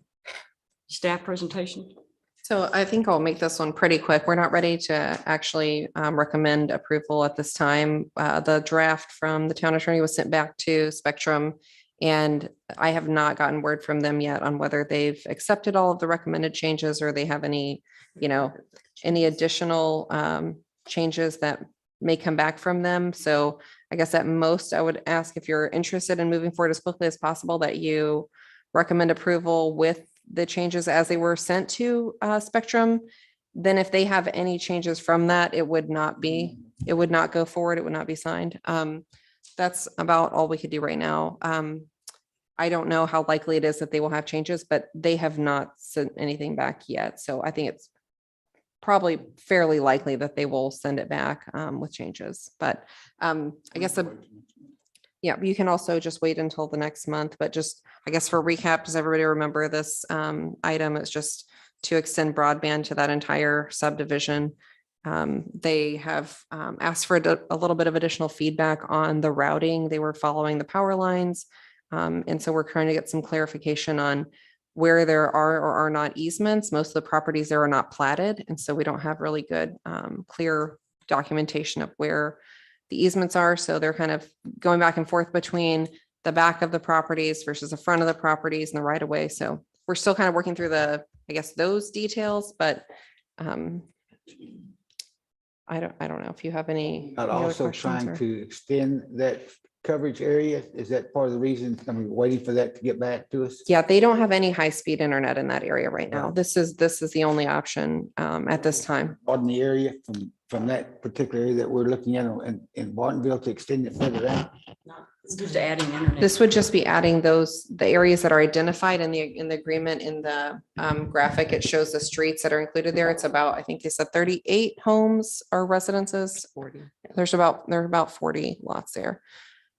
Staff presentation. So I think I'll make this one pretty quick. We're not ready to actually recommend approval at this time. The draft from the town attorney was sent back to Spectrum, and I have not gotten word from them yet on whether they've accepted all of the recommended changes or they have any, any additional changes that may come back from them. So I guess at most, I would ask if you're interested in moving forward as quickly as possible, that you recommend approval with the changes as they were sent to Spectrum. Then if they have any changes from that, it would not go forward. It would not be signed. That's about all we could do right now. I don't know how likely it is that they will have changes, but they have not sent anything back yet. So I think it's probably fairly likely that they will send it back with changes. But I guess yeah, you can also just wait until the next month, but just, I guess for recap, does everybody remember this item? It's just to extend broadband to that entire subdivision. They have asked for a little bit of additional feedback on the routing. They were following the power lines. And so we're trying to get some clarification on where there are or are not easements. Most of the properties there are not platted. And so we don't have really good, clear documentation of where the easements are. So they're kind of going back and forth between the back of the properties versus the front of the properties and the right of way. So we're still kind of working through those details, but I don't know if you have any. But any other also questions trying or- to extend that coverage area. Is that part of the reason? I mean, waiting for that to get back to us? Yeah, they don't have any high-speed internet in that area right now. Right. This is the only option at this time. On the area from that particular area that we're looking at in Bartonville to extend it further down? Just adding internet. This would just be adding the areas that are identified in the agreement. In the graphic, it shows the streets that are included there. It's about, I think they said 38 homes or residences. 40. There are about 40 lots there.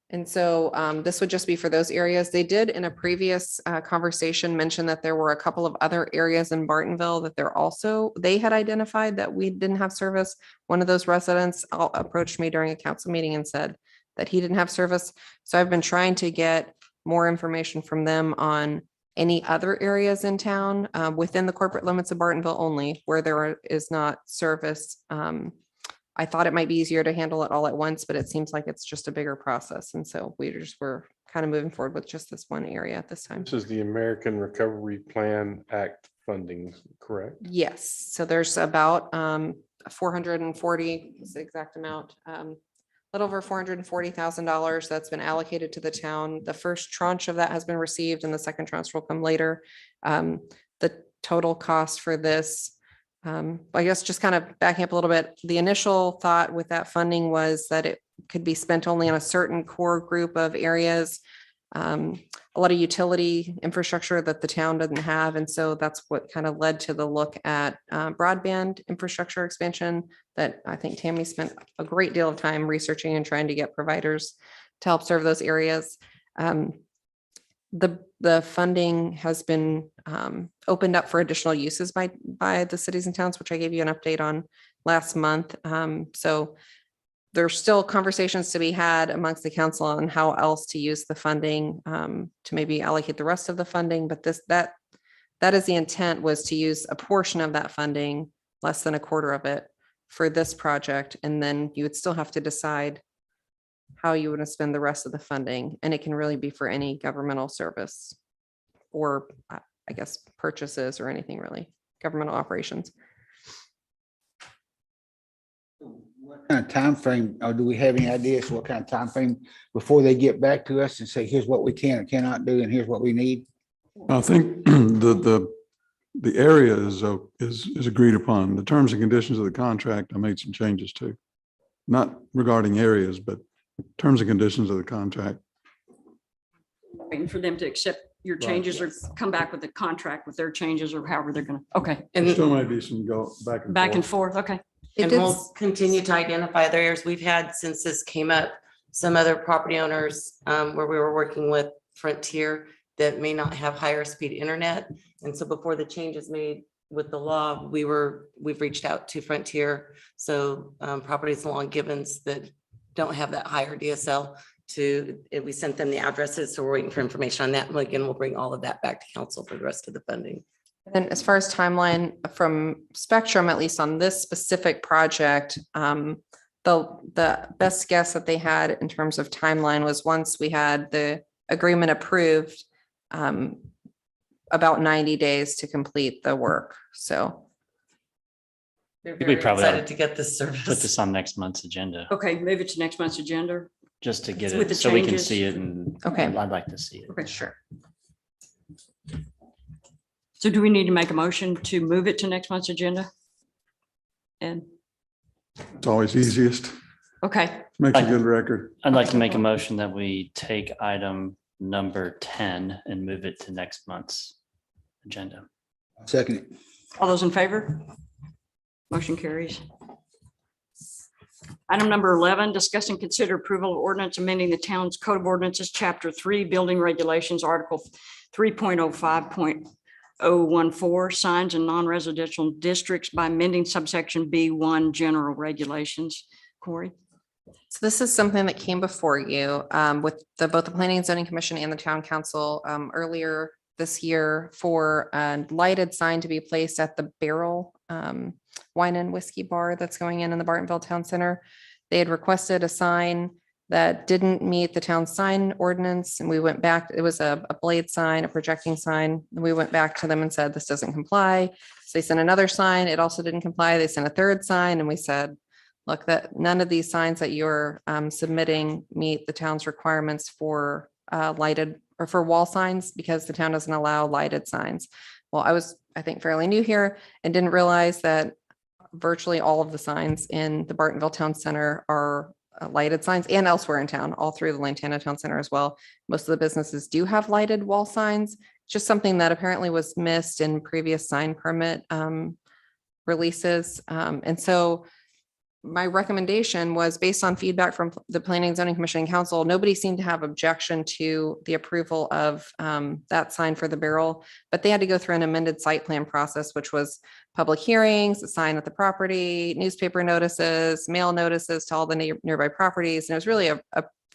And so this would just be for those areas. They did in a previous conversation mention that there were a couple of other areas in Bartonville that they had identified that we didn't have service. One of those residents approached me during a council meeting and said that he didn't have service. So I've been trying to get more information from them on any other areas in town within the corporate limits of Bartonville only where there is not service. I thought it might be easier to handle it all at once, but it seems like it's just a bigger process. And so we're kind of moving forward with just this one area at this time. This is the American Recovery Plan Act funding, correct? Yes. So there's about 440 is the exact amount. Little over $440,000 that's been allocated to the town. The first tranche of that has been received and the second tranche will come later. The total cost for this, I guess just kind of backing up a little bit, the initial thought with that funding was that it could be spent only on a certain core group of areas. A lot of utility infrastructure that the town doesn't have. And so that's what kind of led to the look at broadband infrastructure expansion that I think Tammy spent a great deal of time researching and trying to get providers to help serve those areas. The funding has been opened up for additional uses by the cities and towns, which I gave you an update on last month. So there's still conversations to be had amongst the council on how else to use the funding to maybe allocate the rest of the funding. But that is the intent, was to use a portion of that funding, less than a quarter of it, for this project. And then you would still have to decide how you want to spend the rest of the funding. And it can really be for any governmental service or I guess purchases or anything really, governmental operations. What kind of time frame, or do we have any ideas what kind of time frame before they get back to us and say, here's what we can or cannot do, and here's what we need? I think the area is agreed upon. The terms and conditions of the contract, I made some changes to. not regarding areas, but terms and conditions of the contract. Waiting for them to accept your Right. changes or come back with a contract with their changes or however they're gonna, okay, There And still might be some go back and forth, okay. And we'll continue to identify other areas. We've had, since this came up, some other property owners where we were working with Frontier that may not have higher speed internet. And so before the changes made with the law, we've reached out to Frontier. So properties along Gibbons that don't have that higher DSL we sent them the addresses. So we're waiting for information on that. And again, we'll bring all of that back to council for the rest of the funding. And as far as timeline from Spectrum, at least on this specific project, the best guess that they had in terms of timeline was once we had the agreement approved, about 90 days to complete the work. So They're We very probably ought to excited to get this Put service. this on next month's agenda, Okay, move it to next month's agenda. just to get With the it, so we can changes. see it, and Okay. I'd like to see it. Okay, sure. So do we need to make a motion to move it to next month's agenda? And, It's always easiest, okay, makes a good record. I'd like to make a motion that we take item number 10 and move it to next month's agenda. Second it. all those in favor? Motion carries. Item number 11, discuss and consider approval of ordinance amending the town's code of ordinances, chapter 3, building regulations, article 3.05.014, signs in non-residential districts by amending subsection B1, general regulations. Corey? So this is something that came before you with both the Planning and Zoning Commission and the Town Council earlier this year for a lighted sign to be placed at the Barrel Wine and Whiskey Bar that's going in the Bartonville Town Center. They had requested a sign that didn't meet the town sign ordinance, and we went back. It was a blade sign, a projecting sign. And we went back to them and said, this doesn't comply. So they sent another sign. It also didn't comply. They sent a third sign, and we said, look, that none of these signs that you're submitting meet the town's requirements for lighted or for wall signs, because the town doesn't allow lighted signs. Well, I think fairly new here and didn't realize that virtually all of the signs in the Bartonville Town Center are lighted signs, and elsewhere in town, all through the Lantana Town Center as well. Most of the businesses do have lighted wall signs, just something that apparently was missed in previous sign permit releases. And so my recommendation was based on feedback from the Planning and Zoning Commission and Council. Nobody seemed to have objection to the approval of that sign for the Barrel, but they had to go through an amended site plan process, which was public hearings, a sign at the property, newspaper notices, mail notices to all the nearby properties. And it was really a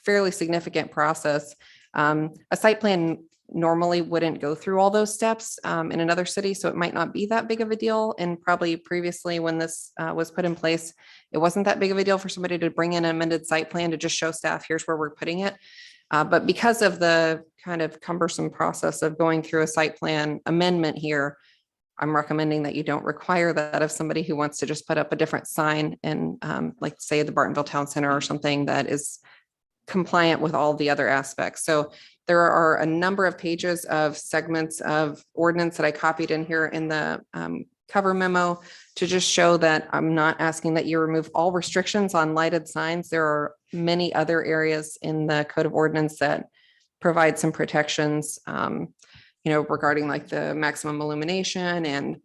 fairly significant process. A site plan normally wouldn't go through all those steps in another city, so it might not be that big of a deal. And probably previously when this was put in place, it wasn't that big of a deal for somebody to bring in an amended site plan to just show staff, here's where we're putting it. But because of the kind of cumbersome process of going through a site plan amendment here, I'm recommending that you don't require that of somebody who wants to just put up a different sign in, like say the Bartonville Town Center or something that is compliant with all the other aspects. So there are a number of pages of segments of ordinance that I copied in here in the cover memo to just show that I'm not asking that you remove all restrictions on lighted signs. There are many other areas in the code of ordinance that provide some protections, regarding like the maximum illumination, and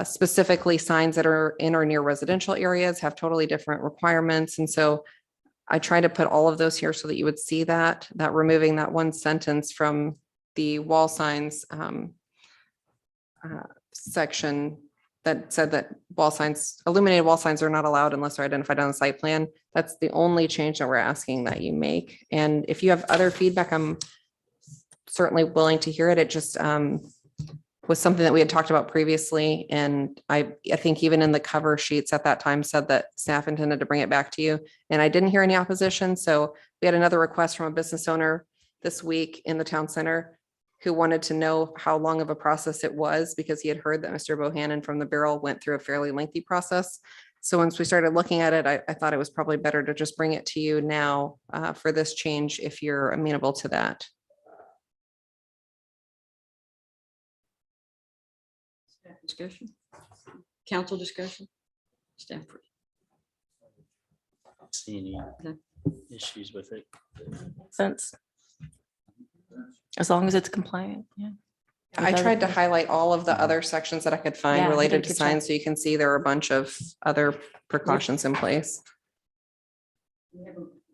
specifically signs that are in or near residential areas have totally different requirements. And so I try to put all of those here so that you would see that removing that one sentence from the wall signs section that said that illuminated wall signs are not allowed unless they're identified on the site plan. That's the only change that we're asking that you make. And if you have other feedback, I'm certainly willing to hear it. It just was something that we had talked about previously. And I think even in the cover sheets at that time said that staff intended to bring it back to you. And I didn't hear any opposition. So we had another request from a business owner this week in the town center who wanted to know how long of a process it was, because he had heard that Mr. Bohannon from the Barrel went through a fairly lengthy process. So once we started looking at it, I thought it was probably better to just bring it to you now for this change, if you're amenable to that. Discussion, council discussion, Stanford. See any issues with it. Sense. As long as it's compliant, yeah. I tried to highlight all of the other sections that I could find Yeah, you did a related to good job. signs, so you can see there are a bunch of other precautions in place.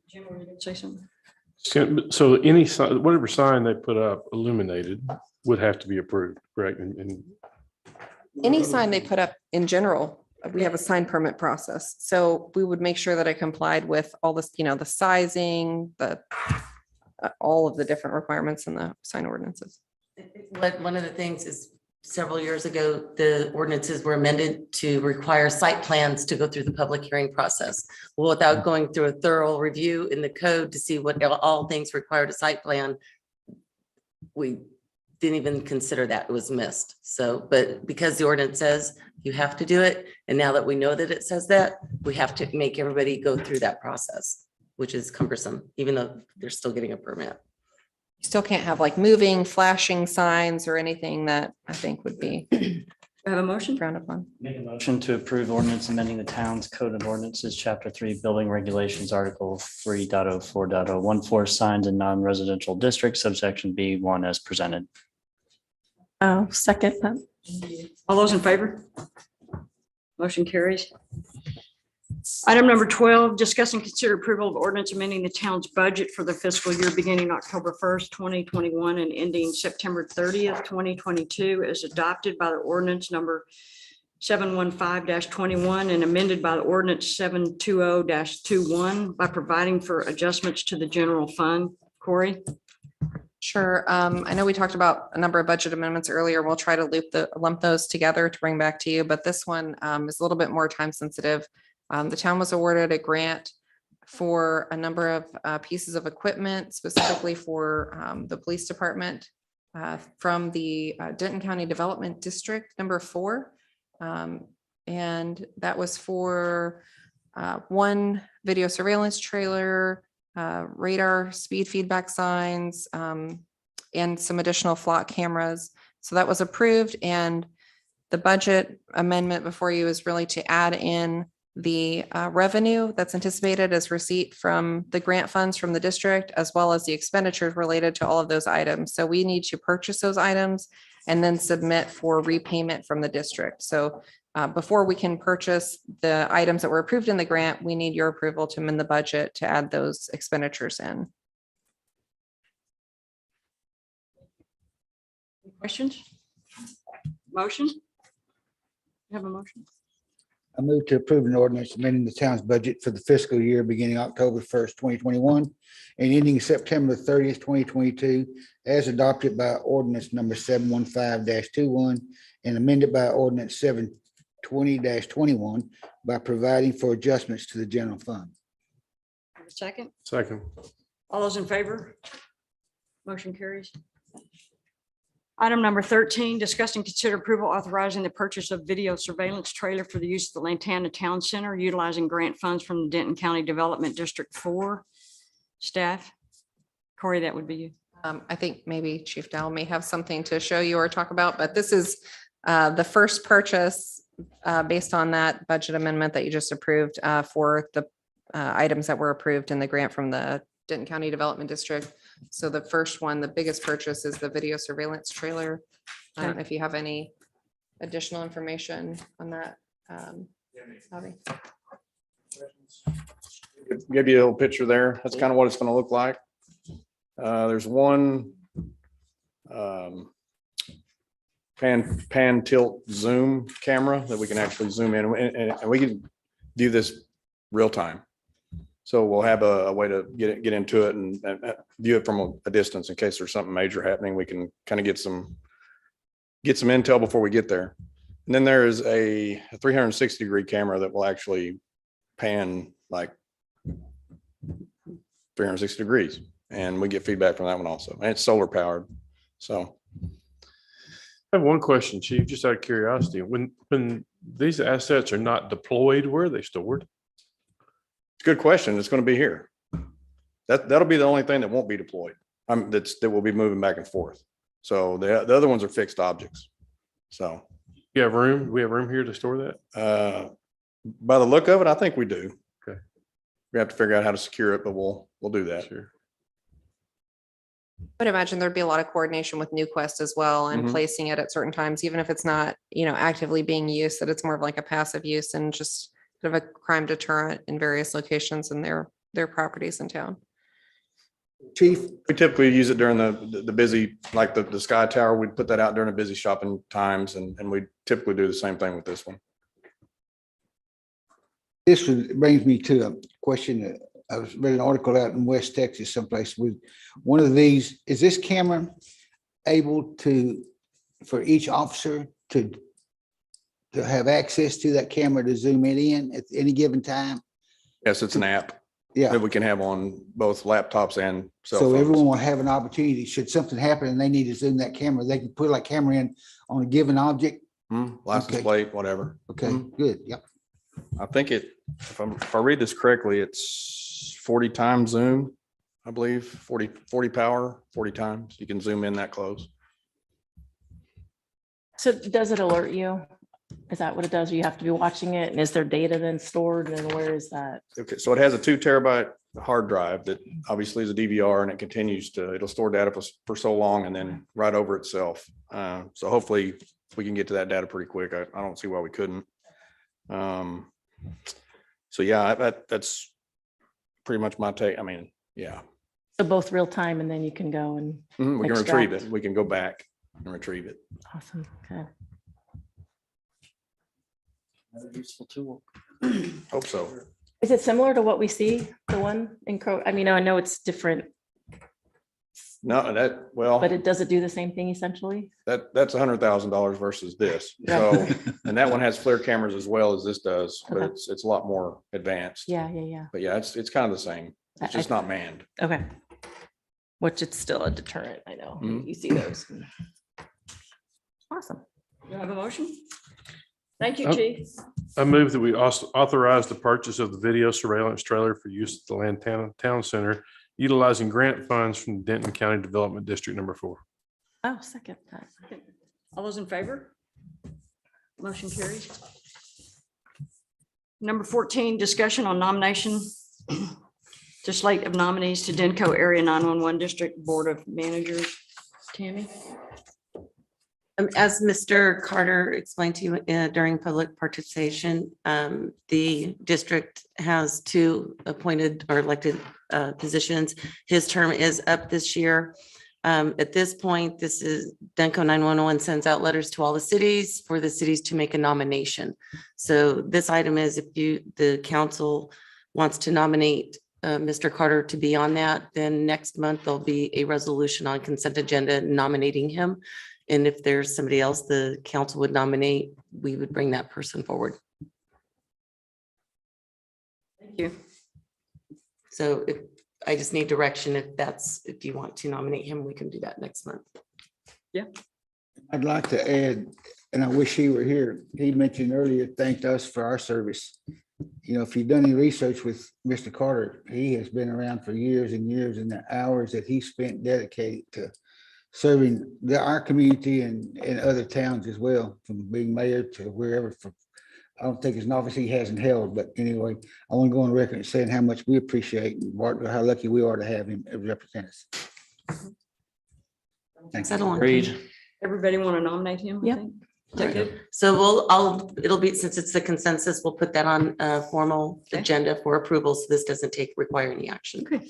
Jim, were you gonna say something? So any sign, whatever sign they put up illuminated would have to be approved, correct? And Any sign they put up in general, we have a sign permit process. So we would make sure that I complied with all this, the sizing, all of the different requirements in the sign ordinances. But one of the things is several years ago, the ordinances were amended to require site plans to go through the public hearing process. Well, without going through a thorough review in the code to see what all things required a site plan, we didn't even consider that. It was missed. So, but because the ordinance says you have to do it, and now that we know that it says that, we have to make everybody go through that process, which is cumbersome, even though they're still getting a permit. You still can't have like moving, flashing signs or anything that I think would be I have a motion? frowned upon. Make a motion to approve ordinance amending the town's code of ordinances, chapter 3, building regulations, article 3.04.014, signs in non-residential districts, subsection B1 as presented. Oh, second that. All those in favor? Motion carries. Item number 12, discuss and consider approval of ordinance amending the town's budget for the fiscal year beginning October 1st, 2021 and ending September 30th, 2022 as adopted by the ordinance number 715-21 and amended by the ordinance 720-21 by providing for adjustments to the general fund. Corey? Sure. I know we talked about a number of budget amendments earlier. We'll try to lump those together to bring back to you, but this one is a little bit more time sensitive. The town was awarded a grant for a number of pieces of equipment, specifically for the police department from the Denton County Development District number 4. And that was for one video surveillance trailer, radar speed feedback signs, and some additional flock cameras. So that was approved, and the budget amendment before you is really to add in the revenue that's anticipated as receipt from the grant funds from the district, as well as the expenditures related to all of those items. So we need to purchase those items and then submit for repayment from the district. So before we can purchase the items that were approved in the grant, we need your approval to amend the budget to add those expenditures in. Questions? Motion? You have a motion? I move to approve an ordinance amending the town's budget for the fiscal year beginning October 1st, 2021 and ending September 30th, 2022, as adopted by ordinance number 715-21 and amended by ordinance 720-21 by providing for adjustments to the general fund. Have a second? second, All those in favor? Motion carries. Item number 13, discuss and consider approval authorizing the purchase of video surveillance trailer for the use of the Lantana Town Center utilizing grant funds from the Denton County Development District 4. Staff? Corey, that would be you. I think maybe Chief Dowell may have something to show you or talk about, but this is the first purchase based on that budget amendment that you just approved for the items that were approved in the grant from the Denton County Development District. So the first one, the biggest purchase is the video surveillance trailer. I don't know if you have any additional information on that. Bobby. Give you a little picture there. That's kind of what it's going to look like. There's one pan tilt zoom camera that we can actually zoom in, and we can view this real time. So we'll have a way to get into it and view it from a distance in case there's something major happening. We can kind of get some intel before we get there. And then there is a 360-degree camera that will actually pan like 360 degrees. And we get feedback from that one also. And it's solar powered. So I have one question, Chief, just out of curiosity. When these assets are not deployed, where are they stored? it's a good question. It's going to be here. That'll be the only thing that won't be deployed. That will be moving back and forth. So the other ones are fixed objects. So You have room? Do we have room here to store that? by the look of it, I think we do. Okay. We have to figure out how to secure it, but we'll do that. Sure. I would imagine there'd be a lot of coordination with NewQuest as well and Mhm. placing it at certain times, even if it's not, actively being used, that it's more of like a passive use and just sort of a crime deterrent in various locations in their properties in town. Chief, We typically use it during the busy, like the Sky Tower, we'd put that out during the busy shopping times, and we typically do the same thing with this one. brings me to a question that I was reading an article out in West Texas someplace with one of these. Is this camera able for each officer to have access to that camera to zoom it in at any given time? Yes, it's an app Yeah. that we can have on both laptops and cell So everyone phones. will have an opportunity. Should something happen and they need to zoom that camera, they can put like camera in on a given object. License Okay. plate, whatever. Okay, Mhm. good. Yep. I think if I read this correctly, it's 40 times zoom, I believe, 40 power, 40 times. You can zoom in that close. So does it alert you? Is that what it does? You have to be watching it? And is there data then stored? And then where is that? Okay, so it has a 2 terabyte hard drive that obviously is a DVR, and it'll store data for so long and then write over itself. So hopefully we can get to that data pretty quick. I don't see why we couldn't. So yeah, that's pretty much my take. I mean, yeah. So both real time and then you can go and, We can retrieve Extract. it. We can go back and retrieve it. awesome, okay. Another useful tool. Hope so. Is it similar to what we see, the one in I mean, I know it's different, No, but does it do the same thing essentially? that's $100,000 versus this. Yeah. So, and that one has flare cameras as well as this does, but Okay. it's a lot more advanced. Yeah, yeah, yeah. But yeah, it's kind of the same. It's just not manned. Okay. Which it's still a deterrent, I know. Mhm. You see those. Awesome. You have a motion? Thank you, Oh. Chief. I move that we also authorize the purchase of the video surveillance trailer for use at the Lantana Town Center, utilizing grant funds from Denton County Development District Number 4. Oh, second. That. All those in favor? Motion carries. Number 14, discussion on nomination to slate of nominees to Denco Area 911 District Board of Managers. Tammy? As Mr. Carter explained to you during public participation, the district has 2 appointed or elected positions. His term is up this year. At this point, Denco 911 sends out letters to all the cities for the cities to make a nomination. So this item is if the council wants to nominate Mr. Carter to be on that, then next month there'll be a resolution on consent agenda nominating him. And if there's somebody else the council would nominate, we would bring that person forward. Thank you. So I just need direction if you want to nominate him, we can do that next month. I'd like to add, and I wish he were here. He mentioned earlier, thanked us for our service. If you've done any research with Mr. Carter, he has been around for years and years, and the hours that he spent dedicated to serving our community and other towns as well, from being mayor to wherever. I don't think it's an office he hasn't held, but anyway, I want to go on record and saying how much we appreciate and Bartonville, how lucky we are to have him represent us. Thank you. Settle on. Agreed. Everybody want to nominate him? I Yep. think? Is that good? So it'll be, since it's the consensus, we'll put that on a formal Okay. agenda for approval. So this doesn't require any action. Okay.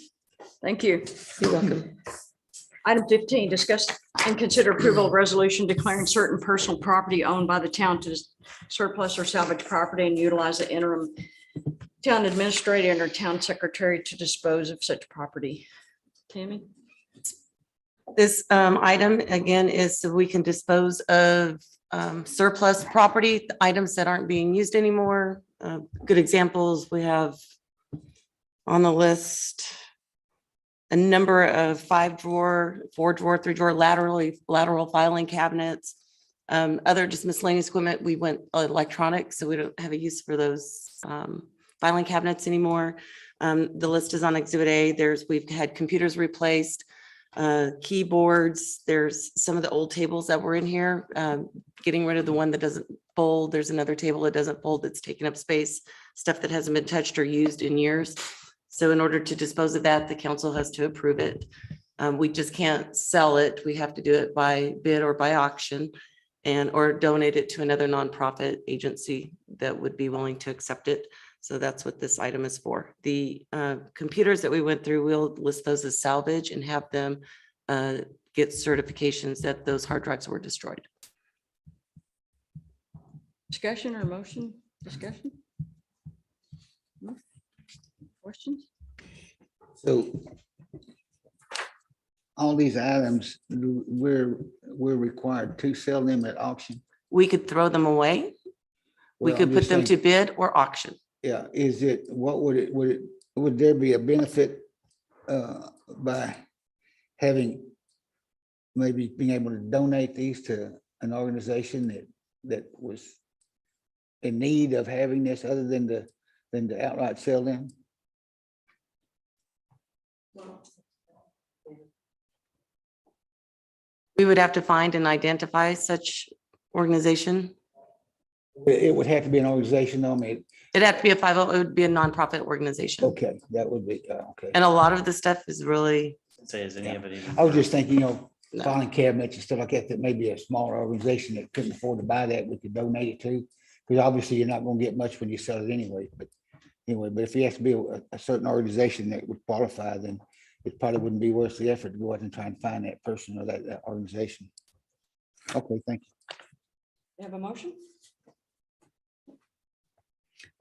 Thank you. You're welcome. Item 15, discuss and consider approval of resolution declaring certain personal property owned by the town to surplus or salvage property and utilize the interim town administrator and or town secretary to dispose of such property. Tammy? This item again is so we can dispose of surplus property, items that aren't being used anymore. Good examples we have on the list. A number of 5-drawer, 4-drawer, 3-drawer lateral filing cabinets. Other just miscellaneous equipment. We went electronic, so we don't have a use for those filing cabinets anymore. The list is on Exhibit A. We've had computers replaced, keyboards. There's some of the old tables that were in here, getting rid of the one that doesn't fold. There's another table that doesn't fold that's taking up space, stuff that hasn't been touched or used in years. So in order to dispose of that, the council has to approve it. We just can't sell it. We have to do it by bid or by auction and or donate it to another nonprofit agency that would be willing to accept it. So that's what this item is for. The computers that we went through, we'll list those as salvage and have them get certifications that those hard drives were destroyed. Discussion or motion? Discussion? No? Questions? So all these items, we're required to sell them at auction. We could throw them away. We Well, could I'm put just them to saying, bid or auction. yeah, is it, what would there be a benefit by having, maybe being able to donate these to an organization that was in need of having this other than to outright sell them? We would have to find and identify such organization. It would have to be an organization, though, I mean, It'd have to be a 50, it would be a nonprofit organization. okay, that would be, okay. And a lot of the stuff is really, Say, is any of it even? I was just thinking, No. filing cabinets and stuff like that, that maybe a smaller organization that couldn't afford to buy that, we could donate it to. Because obviously you're not gonna get much when you sell it anyway, but anyway, but if it has to be a certain organization that would qualify, then it probably wouldn't be worth the effort to go out and try and find that person or that organization. Okay, thank you. You have a motion?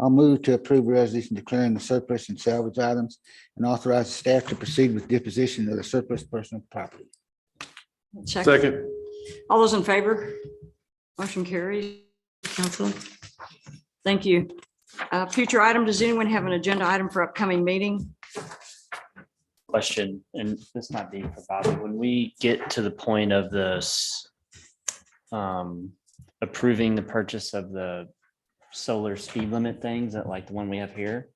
I'll move to approve a resolution declaring the surplus and salvage items and authorize the staff to proceed with disposition of the surplus personal property. Second. All those in favor? Motion carries. council. Thank you. Future item, does anyone have an agenda item for upcoming meeting? Question, and this might be for Bobby, when we get to the point of this approving the purchase of the solar speed limit things that like the one we have here,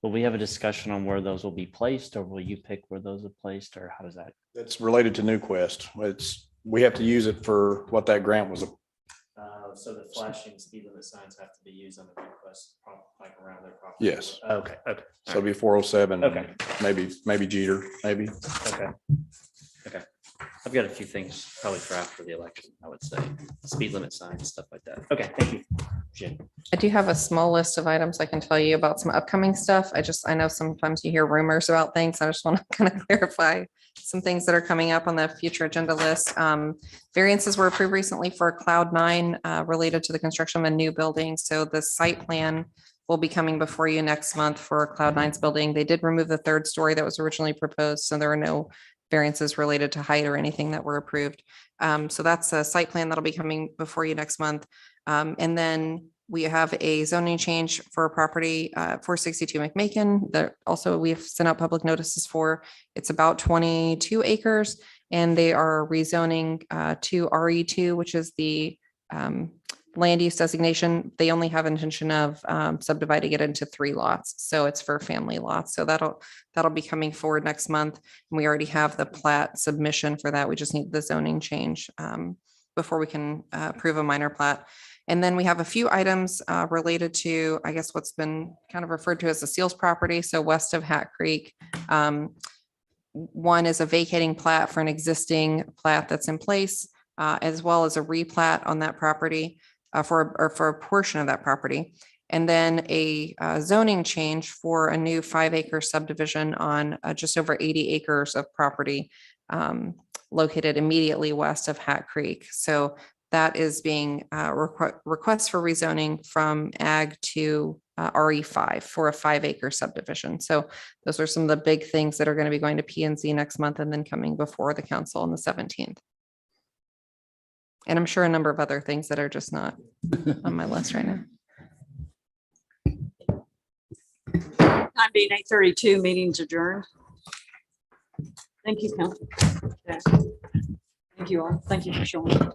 will we have a discussion on where those will be placed, or will you pick where those are placed, or how does that? That's related to New Quest. We have to use it for what that grant was. So the flashing speed limit signs have to be used on the request, like around their property. Yes. Okay, okay. So it'd be 407. Okay. Maybe Jeter, maybe. Okay. Okay. I've got a few things probably for after the election, I would say. Speed limit signs, stuff like that. Okay, thank you. Jen. I do have a small list of items I can tell you about some upcoming stuff. I know sometimes you hear rumors about things. I just want to kind of clarify some things that are coming up on the future agenda list. Variances were approved recently for Cloud 9 related to the construction of a new building. So the site plan will be coming before you next month for Cloud 9's building. They did remove the third story that was originally proposed, so there are no variances related to height or anything that were approved. So that's a site plan that'll be coming before you next month. And then we have a zoning change for a property 462 McMakin that also we've sent out public notices for. It's about 22 acres and they are rezoning to RE2, which is the land use designation. They only have intention of subdividing it into 3 lots. So it's for family lots. So that'll be coming forward next month. And we already have the plat submission for that. We just need the zoning change before we can approve a minor plat. And then we have a few items related to, I guess, what's been kind of referred to as the Seals property. So west of Hat Creek. One is a vacating plat for an existing plat that's in place, as well as a replat on that property for a portion of that property. And then a zoning change for a new 5-acre subdivision on just over 80 acres of property located immediately west of Hat Creek. So that is being request for rezoning from ag to RE5 for a 5-acre subdivision. So those are some of the big things that are going to be going to P&Z next month and then coming before the council on the 17th. And I'm sure a number of other things that are just not on my list right now. Time being 8:32, meeting's adjourned. Thank you, council. Thank you all. Thank you for showing up.